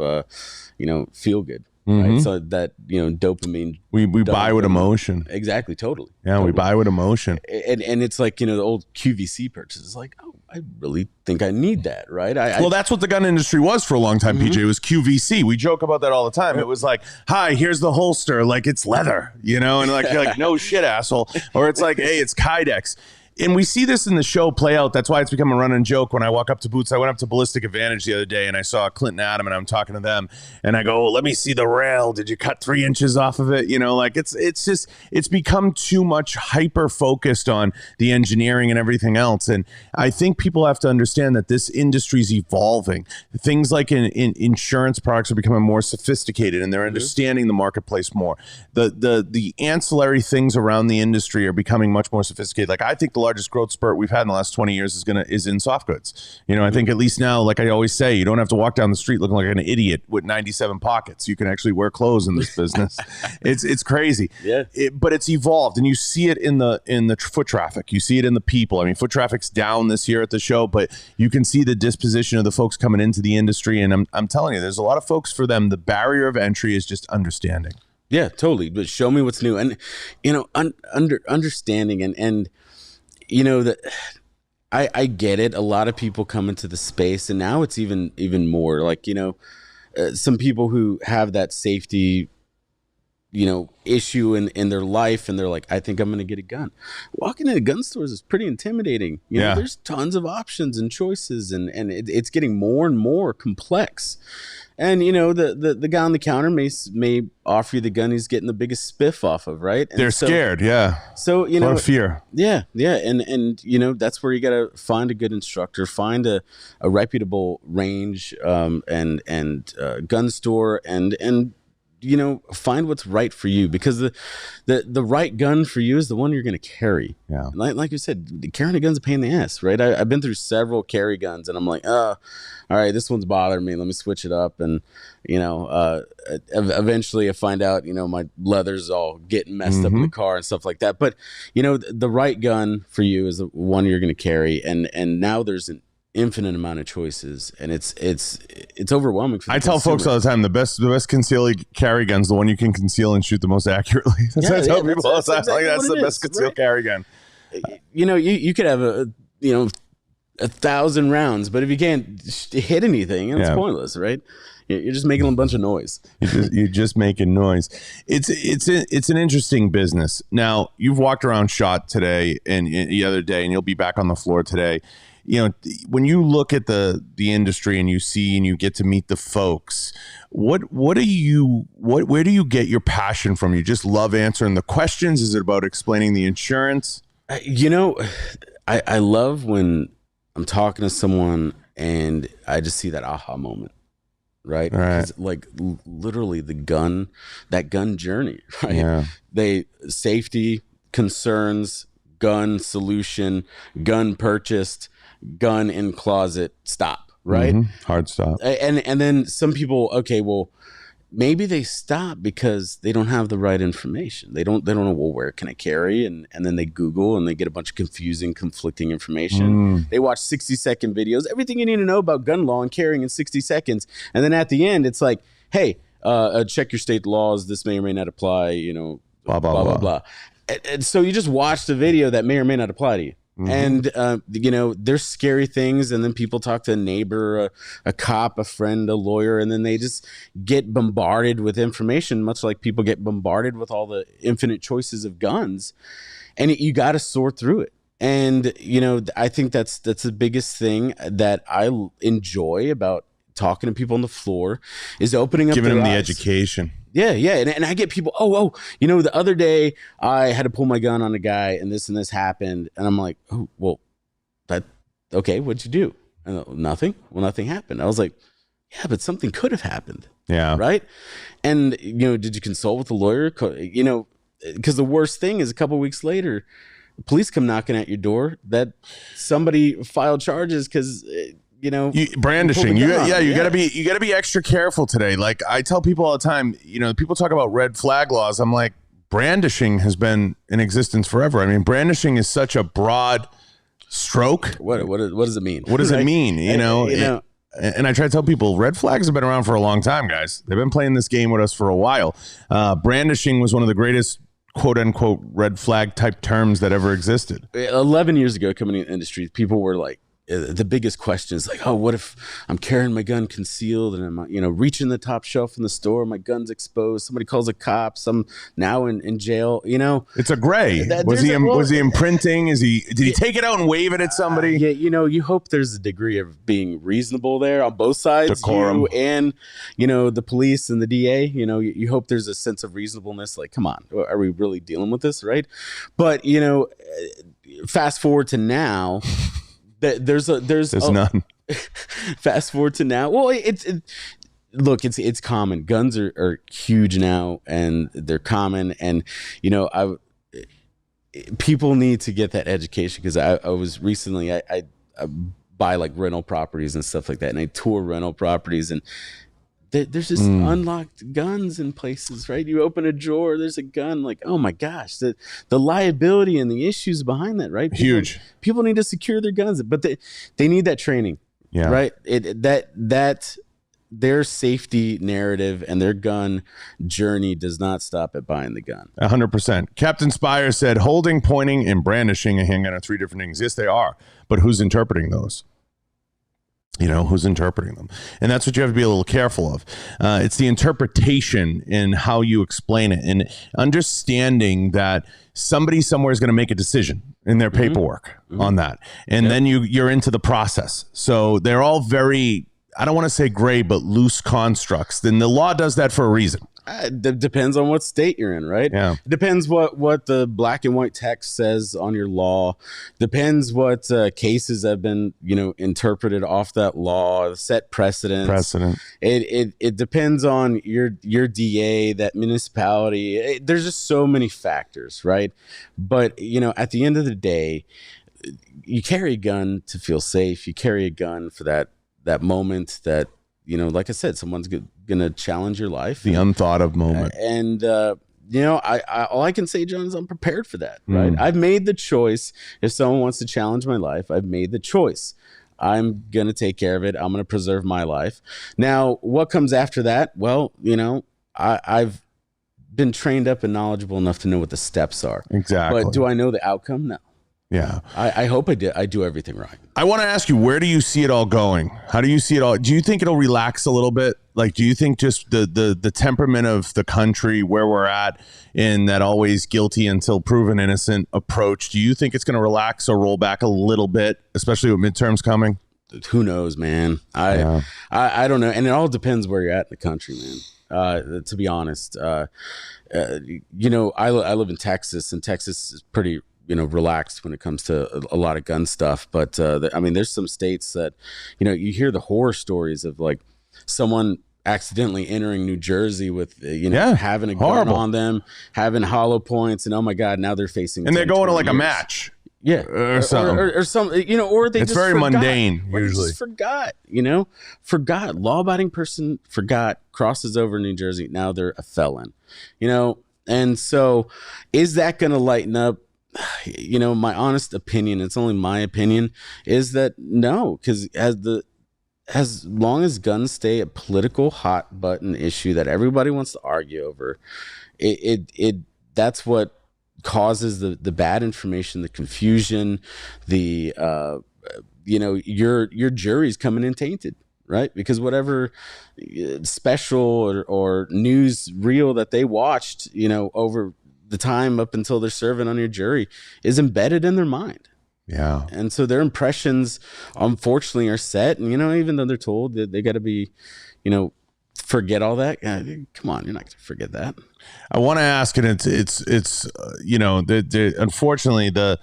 feel good. Right. So that, dopamine. We buy with emotion. Exactly. Totally. Yeah. Totally. We buy with emotion. And it's like, the old QVC purchases, like, oh, I really think I need that, right? Well, that's what the gun industry was for a long time, PJ. It was QVC. We joke about that all the time. It was like, hi, here's the holster. Like, it's leather, you know? And like, you're like, no shit, asshole. Or it's like, hey, it's Kydex. And we see this in the show play out. That's why it's become a running joke when I walk up to Boots. I went up to Ballistic Advantage the other day and I saw Clinton Adam and I'm talking to them and I go, let me see the rail. Did you cut 3 inches off of it? You know, like it's become too much hyper focused on the engineering and everything else. And I think people have to understand that this industry is evolving. Things like in insurance products are becoming more sophisticated and they're understanding the marketplace more. The ancillary things around the industry are becoming much more sophisticated. Like I think the largest growth spurt we've had in the last 20 years is in soft goods. You know, I think at least now, like I always say, you don't have to walk down the street looking like an idiot with 97 pockets. You can actually wear clothes in this business. It's crazy. Yeah. But it's evolved, and you see it in the foot traffic. You see it in the people. I mean, foot traffic's down this year at the show, but you can see the disposition of the folks coming into the industry. And I'm telling you, there's a lot of folks for them. The barrier of entry is just understanding. Yeah, totally. But show me what's new, and you know, understanding and you know that I get it. A lot of people come into the space, and now it's even more like, you know, some people who have that safety, you know, issue in their life, and they're like, I think I'm going to get a gun. Walking into gun stores is pretty intimidating. You know, there's tons of options and choices, and it's getting more and more complex. And you know, the guy on the counter may offer you the gun he's getting the biggest spiff off of, right? And they're scared, yeah. So you know, a lot of fear. Yeah, and you know, that's where you got to find a good instructor, find a reputable range, and gun store, and you know, find what's right for you, because the right gun for you is the one you're going to carry. Yeah. Like you said, carrying a gun's a pain in the ass, right? I've been through several carry guns, and I'm like, all right, this one's bothering me. Let me switch it up. And, you know, eventually I find out, you know, my leather's all getting messed up in the car and stuff like that. But, you know, the right gun for you is the one you're going to carry. And now there's an infinite amount of choices, and it's overwhelming for the I tell consumer. folks all the time, the best concealed carry gun is the one you can conceal and shoot the most accurately. That's what I tell people all the time. Exactly, that's the best concealed carry gun. You know, you could have you know, 1,000 rounds, but if you can't hit anything, it's pointless, right? You're just making a bunch of noise. You're just making noise. It's an interesting business. Now, you've walked around SHOT today and the other day, and you'll be back on the floor today. You know, when you look at the industry and you see and you get to meet the folks, where do you get your passion from? You just love answering the questions? Is it about explaining the insurance? You know, I love when I'm talking to someone and I just see that aha moment, right? Like literally that gun journey, right? Yeah. Safety, concerns, gun solution, gun purchased, gun in closet, stop, right? Hard stop. And then some people, okay, well, maybe they stop because they don't have the right information. They don't know, well, where can I carry? And then they Google and they get a bunch of conflicting information. They watch 60-second videos, everything you need to know about gun law and carrying in 60 seconds. And then at the end, it's like, hey, check your state laws. This may or may not apply, you know, blah, blah, blah, blah. And so you just watch the video that may or may not apply to you. And, you know, there's scary things. And then people talk to a neighbor, a cop, a friend, a lawyer, and then they just get bombarded with information, much like people get bombarded with all the infinite choices of guns. And you got to sort through it. And, you know, I think that's the biggest thing that I enjoy about talking to people on the floor is opening up, giving them the eyes. education. Yeah. And I get people, you know, the other day I had to pull my gun on a guy and this happened. And I'm like, oh, well, okay, what'd you do? And nothing. Well, nothing happened. I was like, yeah, but something could have happened. Yeah. Right. And, you know, did you consult with the lawyer? You know, because the worst thing is a couple of weeks later, the police come knocking at your door that somebody filed charges because, you know, brandishing. You gotta be extra careful today. Like I tell people all the time, you know, people talk about red flag laws. I'm like, brandishing has been in existence forever. I mean, brandishing is such a broad stroke. What does it mean? What does it mean? You know, and I try to tell people red flags have been around for a long time, guys. They've been playing this game with us for a while. Brandishing was one of the greatest quote unquote red flag type terms that ever existed. 11 years ago, coming into the industry, people were like, the biggest question is like, oh, what if I'm carrying my gun concealed and I'm, reaching the top shelf in the store, my gun's exposed, somebody calls the cops, I'm now in jail, It's a gray. Was he imprinting? Did he take it out and wave it at somebody? Yeah, you hope there's a degree of being reasonable there on both sides, Decorum. you and, the police and the DA, you hope there's a sense of reasonableness. Like, come on, are we really dealing with this, right? But, fast forward to now, there's none. Fast forward to now. Well, it's common. Guns are huge now, and they're common. And people need to get that education, because I was recently I buy like rental properties and stuff like that, and I tour rental properties, and there's just unlocked guns in places, right? You open a drawer, there's a gun. Like, oh my gosh, the liability and the issues behind that, right? Huge. People need to secure their guns, but they need that training, right? That their safety narrative and their gun journey does not stop at buying the gun. 100%. Captain Spire said, holding, pointing, and brandishing a handgun are three different things. Yes, they are. But who's interpreting those? Who's interpreting them? And that's what you have to be a little careful of. It's the interpretation and how you explain it, and understanding that somebody somewhere is going to make a decision in their paperwork on that. And then you're into the process. So they're all very, I don't want to say gray, but loose constructs. Then the law does that for a reason. It depends on what state you're in, right? Yeah. It depends what the black and white text says on your law. Depends what cases have been, interpreted off that law, set precedents. It depends on your DA, that municipality. There's just so many factors, right? But, at the end of the day, you carry a gun to feel safe. You carry a gun for that moment that, like I said, someone's going to challenge your life. The unthought of moment. And, I all I can say, John, is I'm prepared for that, right? I've made the choice. If someone wants to challenge my life, I've made the choice. I'm going to take care of it. I'm going to preserve my life. Now, what comes after that? Well, I've been trained up and knowledgeable enough to know what the steps are. Exactly. But do I know the outcome? No. Yeah. I hope I do everything right. I want to ask you, where do you see it all going? How do you see it all? Do you think it'll relax a little bit? Like, do you think just the temperament of the country, where we're at, in that always guilty until proven innocent approach, do you think it's going to relax or roll back a little bit, especially with midterms coming? Who knows, man? I don't know. And it all depends where you're at in the country, man. To be honest, I live in Texas, and Texas is pretty relaxed when it comes to a lot of gun stuff. But there's some states that, you hear the horror stories of like someone accidentally entering New Jersey with, having a gun on them, having hollow points, and oh my God, now they're facing. And they're going to like a match. Yeah. Or something. Or some, or they it's just very forgot. mundane, Or usually. just forgot. Law-abiding person forgot, crosses over New Jersey. Now they're a felon, and so is that going to lighten up? My honest opinion, it's only my opinion, is that no, because as long as guns stay a political hot button issue that everybody wants to argue over, that's what causes the bad information, the confusion, the your jury's coming in tainted, right? Because whatever special or news reel that they watched, over the time up until they're serving on your jury is embedded in their mind. Yeah. And so their impressions, unfortunately, are set. And, even though they're told that they got to be, forget all that. Come on, you're not going to forget that. I want to ask, and it's unfortunately the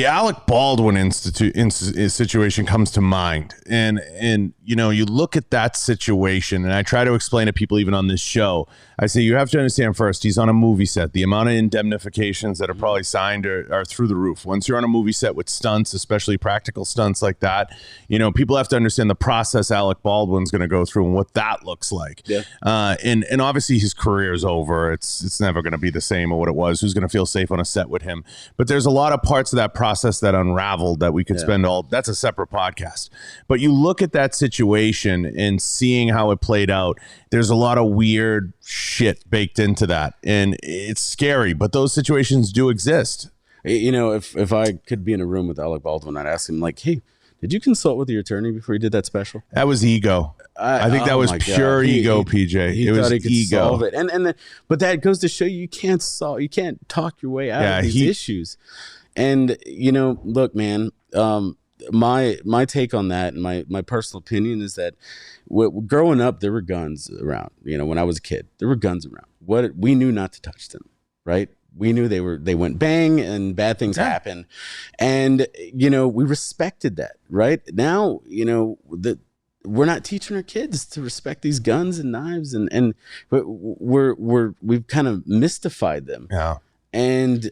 Alec Baldwin situation comes to mind, and you look at that situation, and I try to explain to people even on this show. I say you have to understand first, he's on a movie set. The amount of indemnifications that are probably signed are through the roof. Once you're on a movie set with stunts, especially practical stunts like that, people have to understand the process Alec Baldwin's going to go through and what that looks like. Yeah. And obviously his career is over. It's never going to be the same or what it was. Who's going to feel safe on a set with him? But there's a lot of parts of that process that unraveled that we could spend that's a separate podcast. But you look at that situation and seeing how it played out, there's a lot of weird shit baked into that, and it's scary, but those situations do exist. If I could be in a room with Alec Baldwin, I'd ask him like, hey, Did you consult with your attorney before you did that special? That was ego. I think that was pure ego, PJ. He it thought was he could ego. solve it, but that goes to show you can't talk your way out of these issues. And look, man, my take on that, and my personal opinion is that growing up, there were guns around. When I was a kid, there were guns around. We knew not to touch them, right? We knew they went bang and bad things happen, and we respected that. Right now, we're not teaching our kids to respect these guns and knives, and we've kind of mystified them. Yeah, and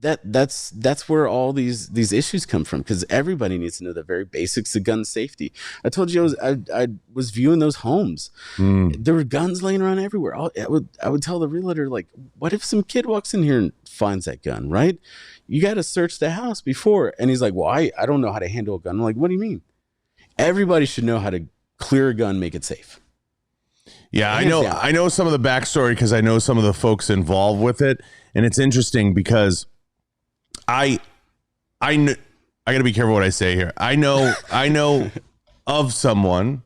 that's where all these issues come from, because everybody needs to know the very basics of gun safety. I told you I was viewing those homes. There were guns laying around everywhere. I would tell the realtor, like, what if some kid walks in here and finds that gun, right? You got to search the house before. And he's like, well, I don't know how to handle a gun. I'm like, what do you mean? Everybody should know how to clear a gun, make it safe. Yeah, I know some of the backstory because I know some of the folks involved with it, and it's interesting because I got to be careful what I say here. I know of someone.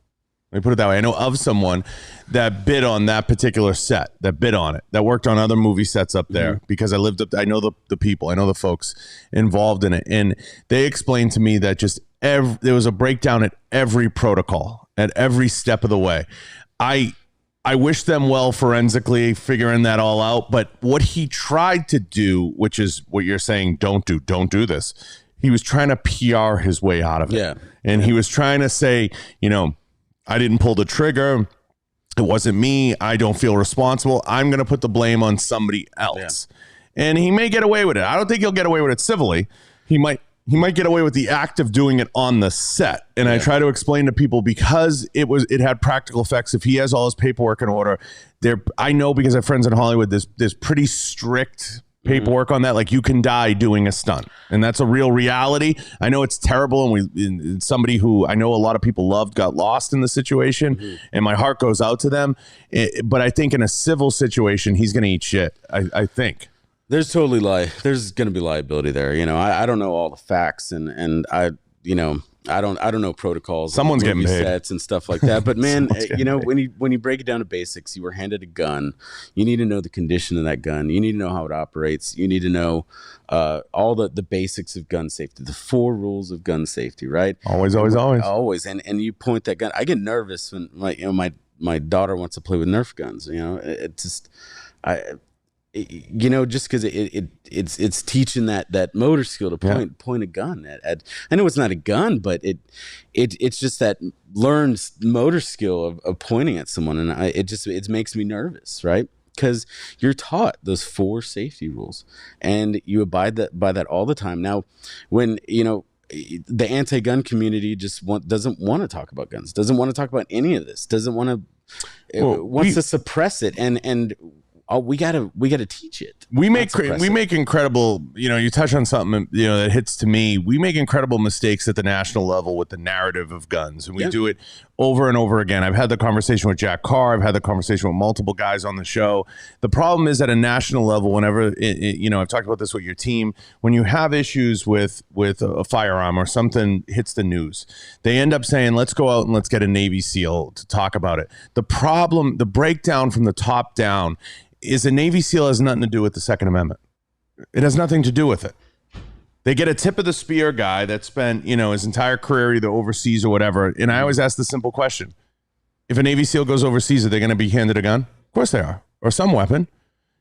Let me put it that way. I know of someone that bid on that particular set, that bid on it, that worked on other movie sets up there, because I know the people, I know the folks involved in it, and they explained to me that just there was a breakdown at every protocol, at every step of the way. I wish them well forensically figuring that all out. But what he tried to do, which is what you're saying, don't do this. He was trying to PR his way out of it. Yeah. And he was trying to say, I didn't pull the trigger. It wasn't me. I don't feel responsible. I'm going to put the blame on somebody else. Yeah. And he may get away with it. I don't think he'll get away with it civilly. He might get away with the act of doing it on the set. And I try to explain to people, because it had practical effects. If he has all his paperwork in order, I know, because I have friends in Hollywood, there's pretty strict paperwork on that. Like, you can die doing a stunt, and that's a real reality. I know it's terrible, and somebody who I know a lot of people loved got lost in the situation, and my heart goes out to them. But I think in a civil situation, he's going to eat shit. I think. There's totally there's going to be liability there. I don't know all the facts, and I don't know protocols. Someone's getting paid. Sets and stuff like that. But man, when you break it down to basics, you were handed a gun. You need to know the condition of that gun. You need to know how it operates. You need to know all the basics of gun safety, the 4 rules of gun safety, right? Always. And you point that gun. I get nervous when my daughter wants to play with Nerf guns. Just because it's teaching that motor skill to point a gun at. I know it's not a gun, but it's just that learned motor skill of pointing at someone, and it makes me nervous, right? Because you're taught those 4 safety rules, and you abide by that all the time. Now, when the anti-gun community doesn't want to talk about guns, doesn't want to talk about any of this, wants to suppress it, and we gotta teach it. We make incredible, you touch on something, that hits to me. We make incredible mistakes at the national level with the narrative of guns, and we do it over and over again. I've had the conversation with Jack Carr. I've had the conversation with multiple guys on the show. The problem is, at a national level, whenever I've talked about this with your team, when you have issues with a firearm or something hits the news, they end up saying, let's go out and let's get a Navy SEAL to talk about it. The problem, the breakdown from the top down, is a Navy SEAL has nothing to do with the Second Amendment. It has nothing to do with it. They get a tip of the spear guy that spent, his entire career either overseas or whatever. And I always ask the simple question: if a Navy SEAL goes overseas, are they going to be handed a gun? Of course they are, or some weapon.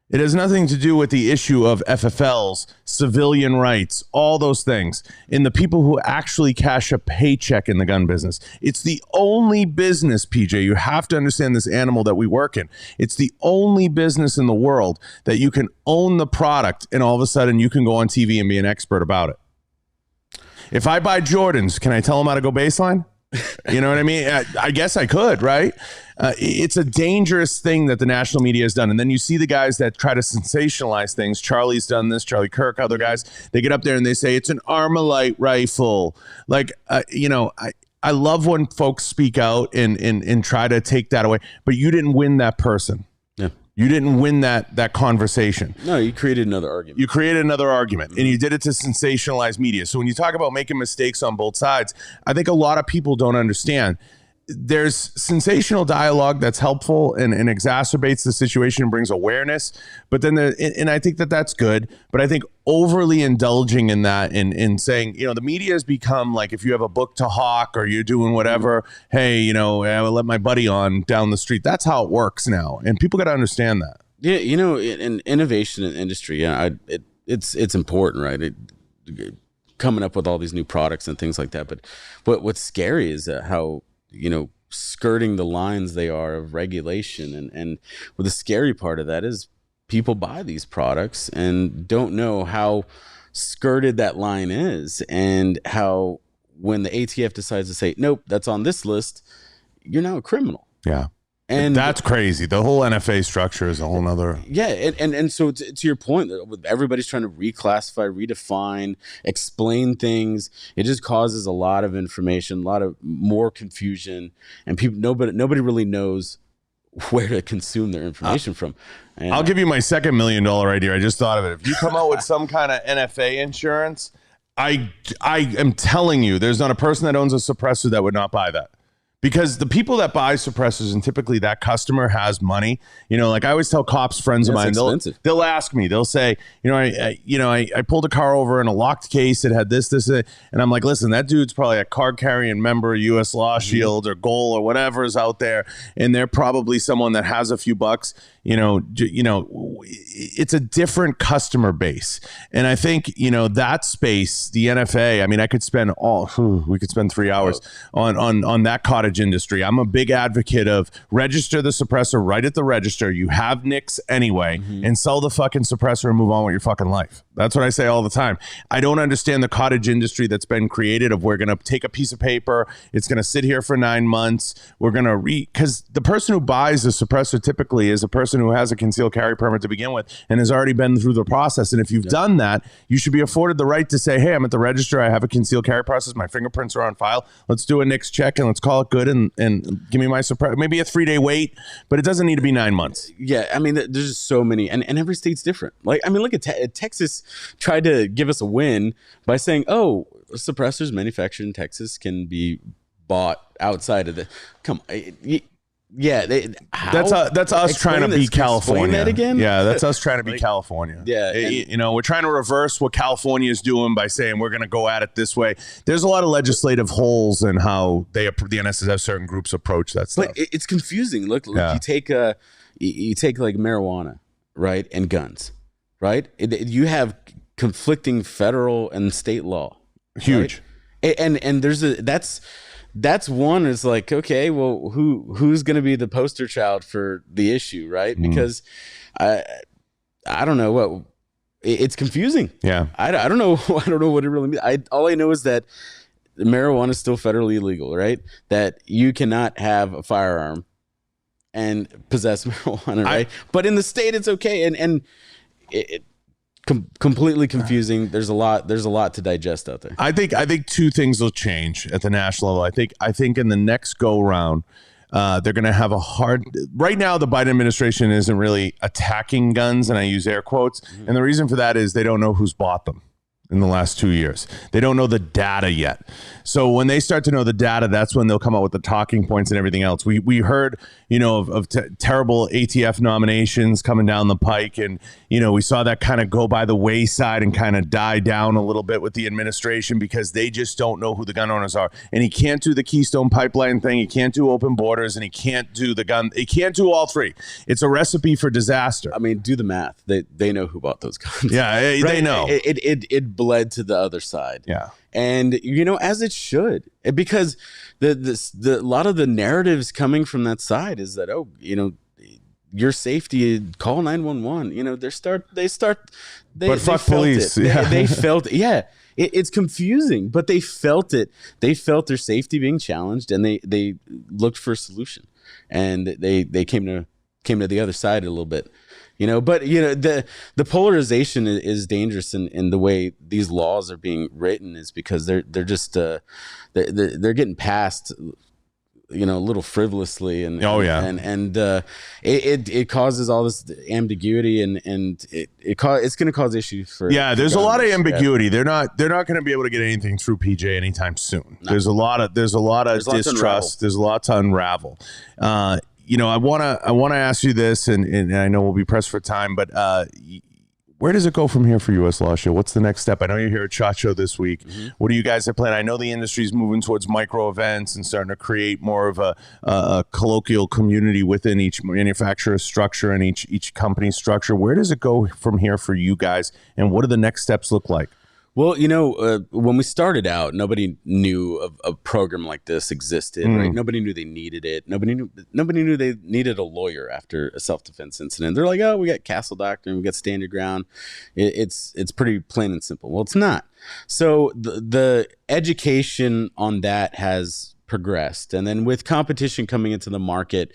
It has nothing to do with the issue of FFLs, civilian rights, all those things, and the people who actually cash a paycheck in the gun business. It's the only business, PJ, you have to understand this animal that we work in. It's the only business in the world that you can own the product, and all of a sudden you can go on TV and be an expert about it. If I buy Jordans, can I tell them how to go baseline? You know what I mean? I guess I could, right? It's a dangerous thing that the national media has done. And then you see the guys that try to sensationalize things. Charlie's done this, Charlie Kirk, other guys. They get up there and they say, it's an Armalite rifle. Like, I love when folks speak out and try to take that away. But you didn't win that person. Yeah. You didn't win that conversation. No, you created another argument. You created another argument, and you did it to sensationalize media. So when you talk about making mistakes on both sides, I think a lot of people don't understand. There's sensational dialogue that's helpful and exacerbates the situation and brings awareness. But then, and I think that's good. But I think overly indulging in that and saying, the media has become like, if you have a book to hawk or you're doing whatever, hey, I will let my buddy on down the street. That's how it works now. And people got to understand that. Yeah, in innovation in industry, it's important, right? Coming up with all these new products and things like that. But what's scary is how skirting the lines they are of regulation. And well, the scary part of that is people buy these products and don't know how skirted that line is, and how when the ATF decides to say, nope, that's on this list, you're now a criminal. Yeah. And that's crazy. The whole NFA structure is a whole nother. Yeah. And so to your point, everybody's trying to reclassify, redefine, explain things. It just causes a lot of information, a lot of more confusion, and nobody really knows where to consume their information from. And I'll give you my second $1 million idea. I just thought of it. If you come out with some kind of NFA insurance, I am telling you, there's not a person that owns a suppressor that would not buy that. Because the people that buy suppressors, and typically that customer has money, like I always tell cops, friends of mine, they'll ask me, they'll say, I pulled a car over in a locked case. It had this, and I'm like, listen, that dude's probably a card carrying member of U.S. Law Shield or Goal or whatever is out there, and they're probably someone that has a few bucks. It's a different customer base, and I think that space, the NFA. I mean, I could spend we could spend 3 hours on that cottage industry. I'm a big advocate of register the suppressor right at the register. You have nicks anyway, and sell the fucking suppressor and move on with your fucking life. That's what I say all the time. I don't understand the cottage industry that's been created of we're going to take a piece of paper. It's going to sit here for 9 months. We're going to because the person who buys the suppressor typically is a person who has a concealed carry permit to begin with and has already been through the process. And if you've done that, you should be afforded the right to say, hey, I'm at the register. I have a concealed carry process. My fingerprints are on file. Let's do a NICS check and let's call it good and give me my suppressor. Maybe a 3-day wait, but it doesn't need to be 9 months. Yeah, I mean, there's just so many, and every state's different. Like, I mean, look at Texas tried to give us a win by saying, oh, suppressors manufactured in Texas can be bought outside of the. Come on. Yeah, that's us trying to be California. That again? Yeah, that's us trying to be California. Yeah, we're trying to reverse what California is doing by saying we're going to go at it this way. There's a lot of legislative holes in how the NSSF certain groups approach that stuff. But it's confusing. Look, you take like marijuana, right, and guns, right. You have conflicting federal and state law. Huge, right? And there's that's one is like, okay, well, who's going to be the poster child for the issue, right? Because I don't know what it's confusing. Yeah, I don't know what it really means. All I know is that marijuana is still federally illegal, right? That you cannot have a firearm and possess marijuana, right? But in the state, it's okay, and it completely confusing. There's a lot to digest out there. I think two things will change at the national level. I think in the next go round, they're going to have a hard. Right now, the Biden administration isn't really attacking guns, and I use air quotes. And the reason for that is they don't know who's bought them in the last 2 years. They don't know the data yet. So when they start to know the data, that's when they'll come out with the talking points and everything else. We heard, of terrible ATF nominations coming down the pike. And, we saw that kind of go by the wayside and kind of die down a little bit with the administration because they just don't know who the gun owners are. And he can't do the Keystone Pipeline thing. He can't do open borders, and he can't do the gun. He can't do all three. It's a recipe for disaster. I mean, do the math. They know who bought those guns. Yeah, right? They know. It bled to the other side. Yeah. And as it should, because the lot of the narratives coming from that side is that, your safety, call 911. They fuck police. They felt it. Yeah. It's confusing, but they felt it. They felt their safety being challenged, and they looked for a solution, and they came to the other side a little bit. But the polarization is dangerous in the way these laws are being written, is because they're just they're getting passed a little frivolously, and it causes all this ambiguity, and it's going to cause issues for there's a lot of ambiguity. They're not going to be able to get anything through PJ anytime soon. No. There's a lot of distrust. There's a lot to unravel. I want to ask you this, and I know we'll be pressed for time, but where does it go from here for U.S. Law Shield? What's the next step? I know you're here at SHOT Show this week. Mm-hmm. What do you guys have planned? I know the industry is moving towards micro events and starting to create more of a colloquial community within each manufacturer structure and each company structure. Where does it go from here for you guys, and what do the next steps look like? Well, when we started out, nobody knew of a program like this existed, right? Nobody knew they needed it. Nobody knew they needed a lawyer after a self-defense incident. They're like, oh, we got Castle Doctrine, we got Stand Your Ground. It's pretty plain and simple. Well, it's not. So the education on that has progressed. And then with competition coming into the market,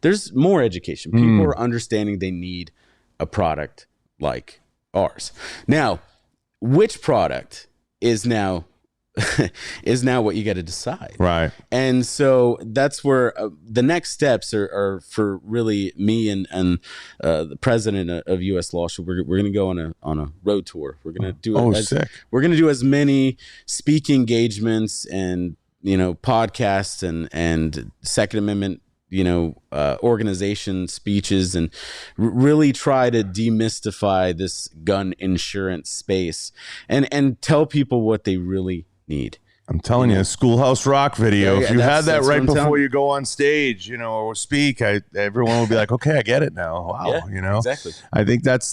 there's more education. People are understanding they need a product like ours. Now, which product is now what you got to decide, right? And so that's where the next steps are for really me and the president of U.S. Law Shield. We're going to go on a road tour. We're going to do we're going to do as many speaking engagements and podcasts and Second Amendment organization speeches, and really try to demystify this gun insurance space and tell people what they really need. I'm telling you, a Schoolhouse Rock video. If you had that right before you go on stage, or speak, everyone will be like, "Okay, I get it now." Wow, exactly. I think that's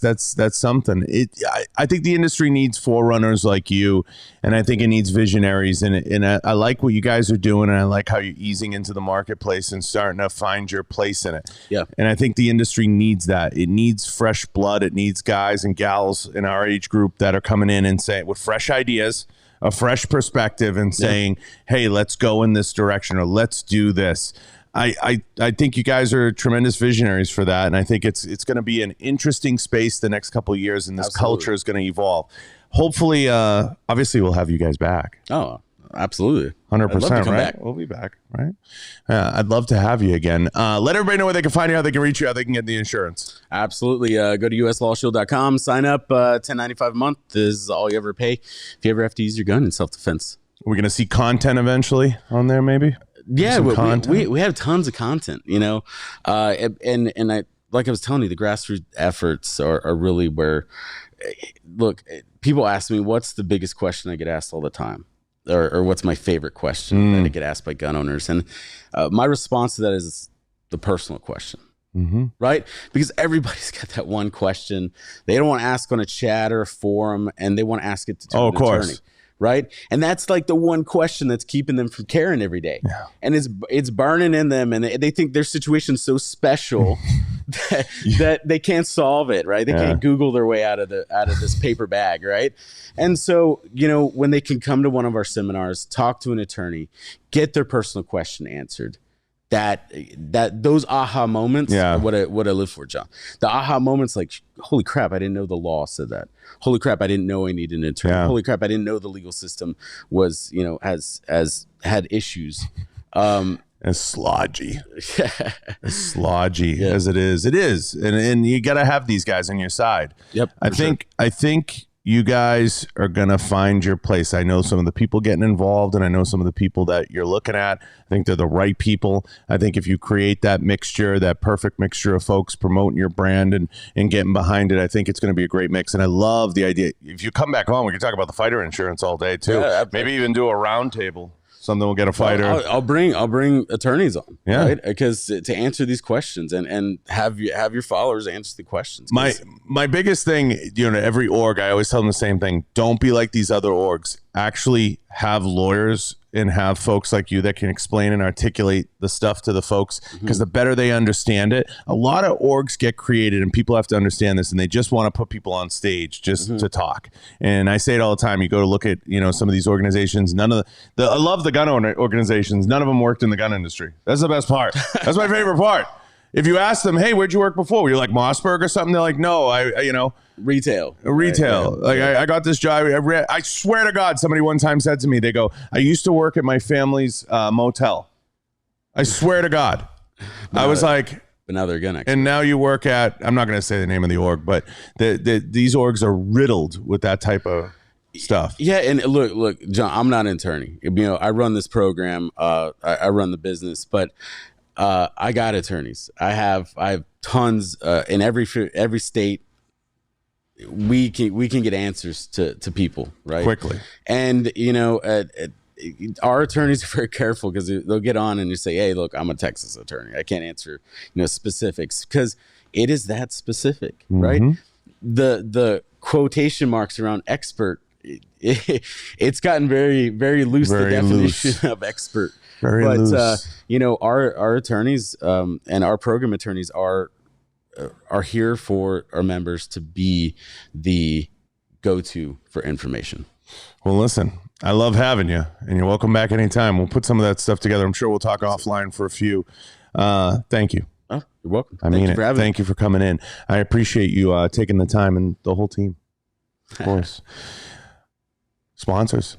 something. I think the industry needs forerunners like you, and I think it needs visionaries. And I like what you guys are doing, and I like how you're easing into the marketplace and starting to find your place in it. Yeah. And I think the industry needs that. It needs fresh blood. It needs guys and gals in our age group that are coming in and saying with fresh ideas, a fresh perspective, and saying, hey, let's go in this direction, or let's do this. I think you guys are tremendous visionaries for that. And I think it's going to be an interesting space the next couple of years, and this culture is going to evolve. Hopefully, obviously we'll have you guys back. Oh, absolutely. 100%, right? We'll be back, right? I'd love to have you again. Let everybody know where they can find you, how they can reach you, how they can get the insurance. Absolutely. Go to uslawshield.com, sign up. $10.95 a month is all you ever pay if you ever have to use your gun in self-defense. We're going to see content eventually on there, maybe? Yeah, we have tons of content, and I, like I was telling you, the grassroots efforts are really where, look, people ask me, what's the biggest question I get asked all the time? Or what's my favorite question that I get asked by gun owners? And my response to that is the personal question, right? Because everybody's got that one question they don't want to ask on a chat or a forum, and they want to ask it to an attorney, right? And that's like the one question that's keeping them from caring every day. Yeah. And it's burning in them, and they think their situation's so special that they can't solve it, right? They can't Google their way out of this paper bag, right? And so, when they can come to one of our seminars, talk to an attorney, get their personal question answered, that those aha moments, what I live for, John. The aha moments, like, holy crap, I didn't know the law said that. Holy crap, I didn't know I needed an attorney. Yeah. Holy crap, I didn't know the legal system was, has had issues. As slodgy as it is, and you got to have these guys on your side. Yep. I think you guys are gonna find your place. I know some of the people getting involved, and I know some of the people that you're looking at. I think they're the right people. I think if you create that mixture, that perfect mixture of folks promoting your brand and getting behind it, I think it's going to be a great mix. And I love the idea. If you come back on, we can talk about the fighter insurance all day too. Yeah, maybe even do a round table. Something will get a fighter. I'll bring attorneys on, right? Because to answer these questions and have your followers answer the questions. My biggest thing, every org, I always tell them the same thing. Don't be like these other orgs. Actually have lawyers and have folks like you that can explain and articulate the stuff to the folks, because the better they understand it. A lot of orgs get created, and people have to understand this, and they just want to put people on stage just to talk. And I say it all the time. You go to look at some of these organizations. None of I love the gun owner organizations. None of them worked in the gun industry. That's the best part. That's my favorite part. If you ask them, hey, where'd you work before? Were you like Mossberg or something? They're like, no, I retail. Right. I got this job. I swear to God, somebody one time said to me, they go, I used to work at my family's motel. I swear to God. I was like, but now they're gonna. And now you work at, I'm not going to say the name of the org, but these orgs are riddled with that type of stuff. Yeah, and look, John, I'm not an attorney. I run this program. I run the business, but I got attorneys. I have tons in every state. We can get answers to people right quickly, and our attorneys are very careful because they'll get on and you say, hey, look, I'm a Texas attorney. I can't answer specifics because it is that specific, right? The quotation marks around expert, it's gotten very, very loose, the definition of expert. Very loose. Our attorneys and our program attorneys are here for our members to be the go-to for information. Well, listen, I love having you, and you're welcome back anytime. We'll put some of that stuff together. I'm sure we'll talk offline for a few. Thank you. Oh, you're welcome. Thank you for coming in. I appreciate you taking the time, and the whole team, of course. Sponsors.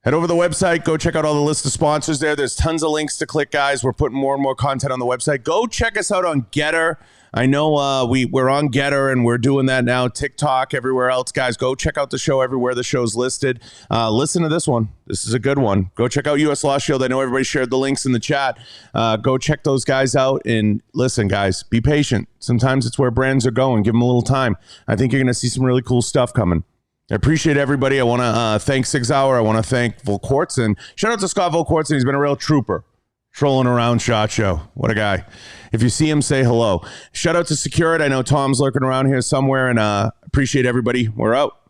Head over to the website. Go check out all the list of sponsors there. There's tons of links to click, guys. We're putting more and more content on the website. Go check us out on Getter. I know we're on Getter, and we're doing that now. TikTok, everywhere else, guys. Go check out the show everywhere the show's listed. Listen to this one. This is a good one. Go check out U.S. Law Shield. I know everybody shared the links in the chat. Go check those guys out. And listen, guys, be patient. Sometimes it's where brands are going. Give them a little time. I think you're going to see some really cool stuff coming. I appreciate everybody. I want to thank 6 Hour. I want to thank Volquartz. And shout out to Scott Volquartz. He's been a real trooper. Trolling around SHOT Show. What a guy. If you see him, say hello. Shout out to Security. I know Tom's lurking around here somewhere, and appreciate everybody. We're out.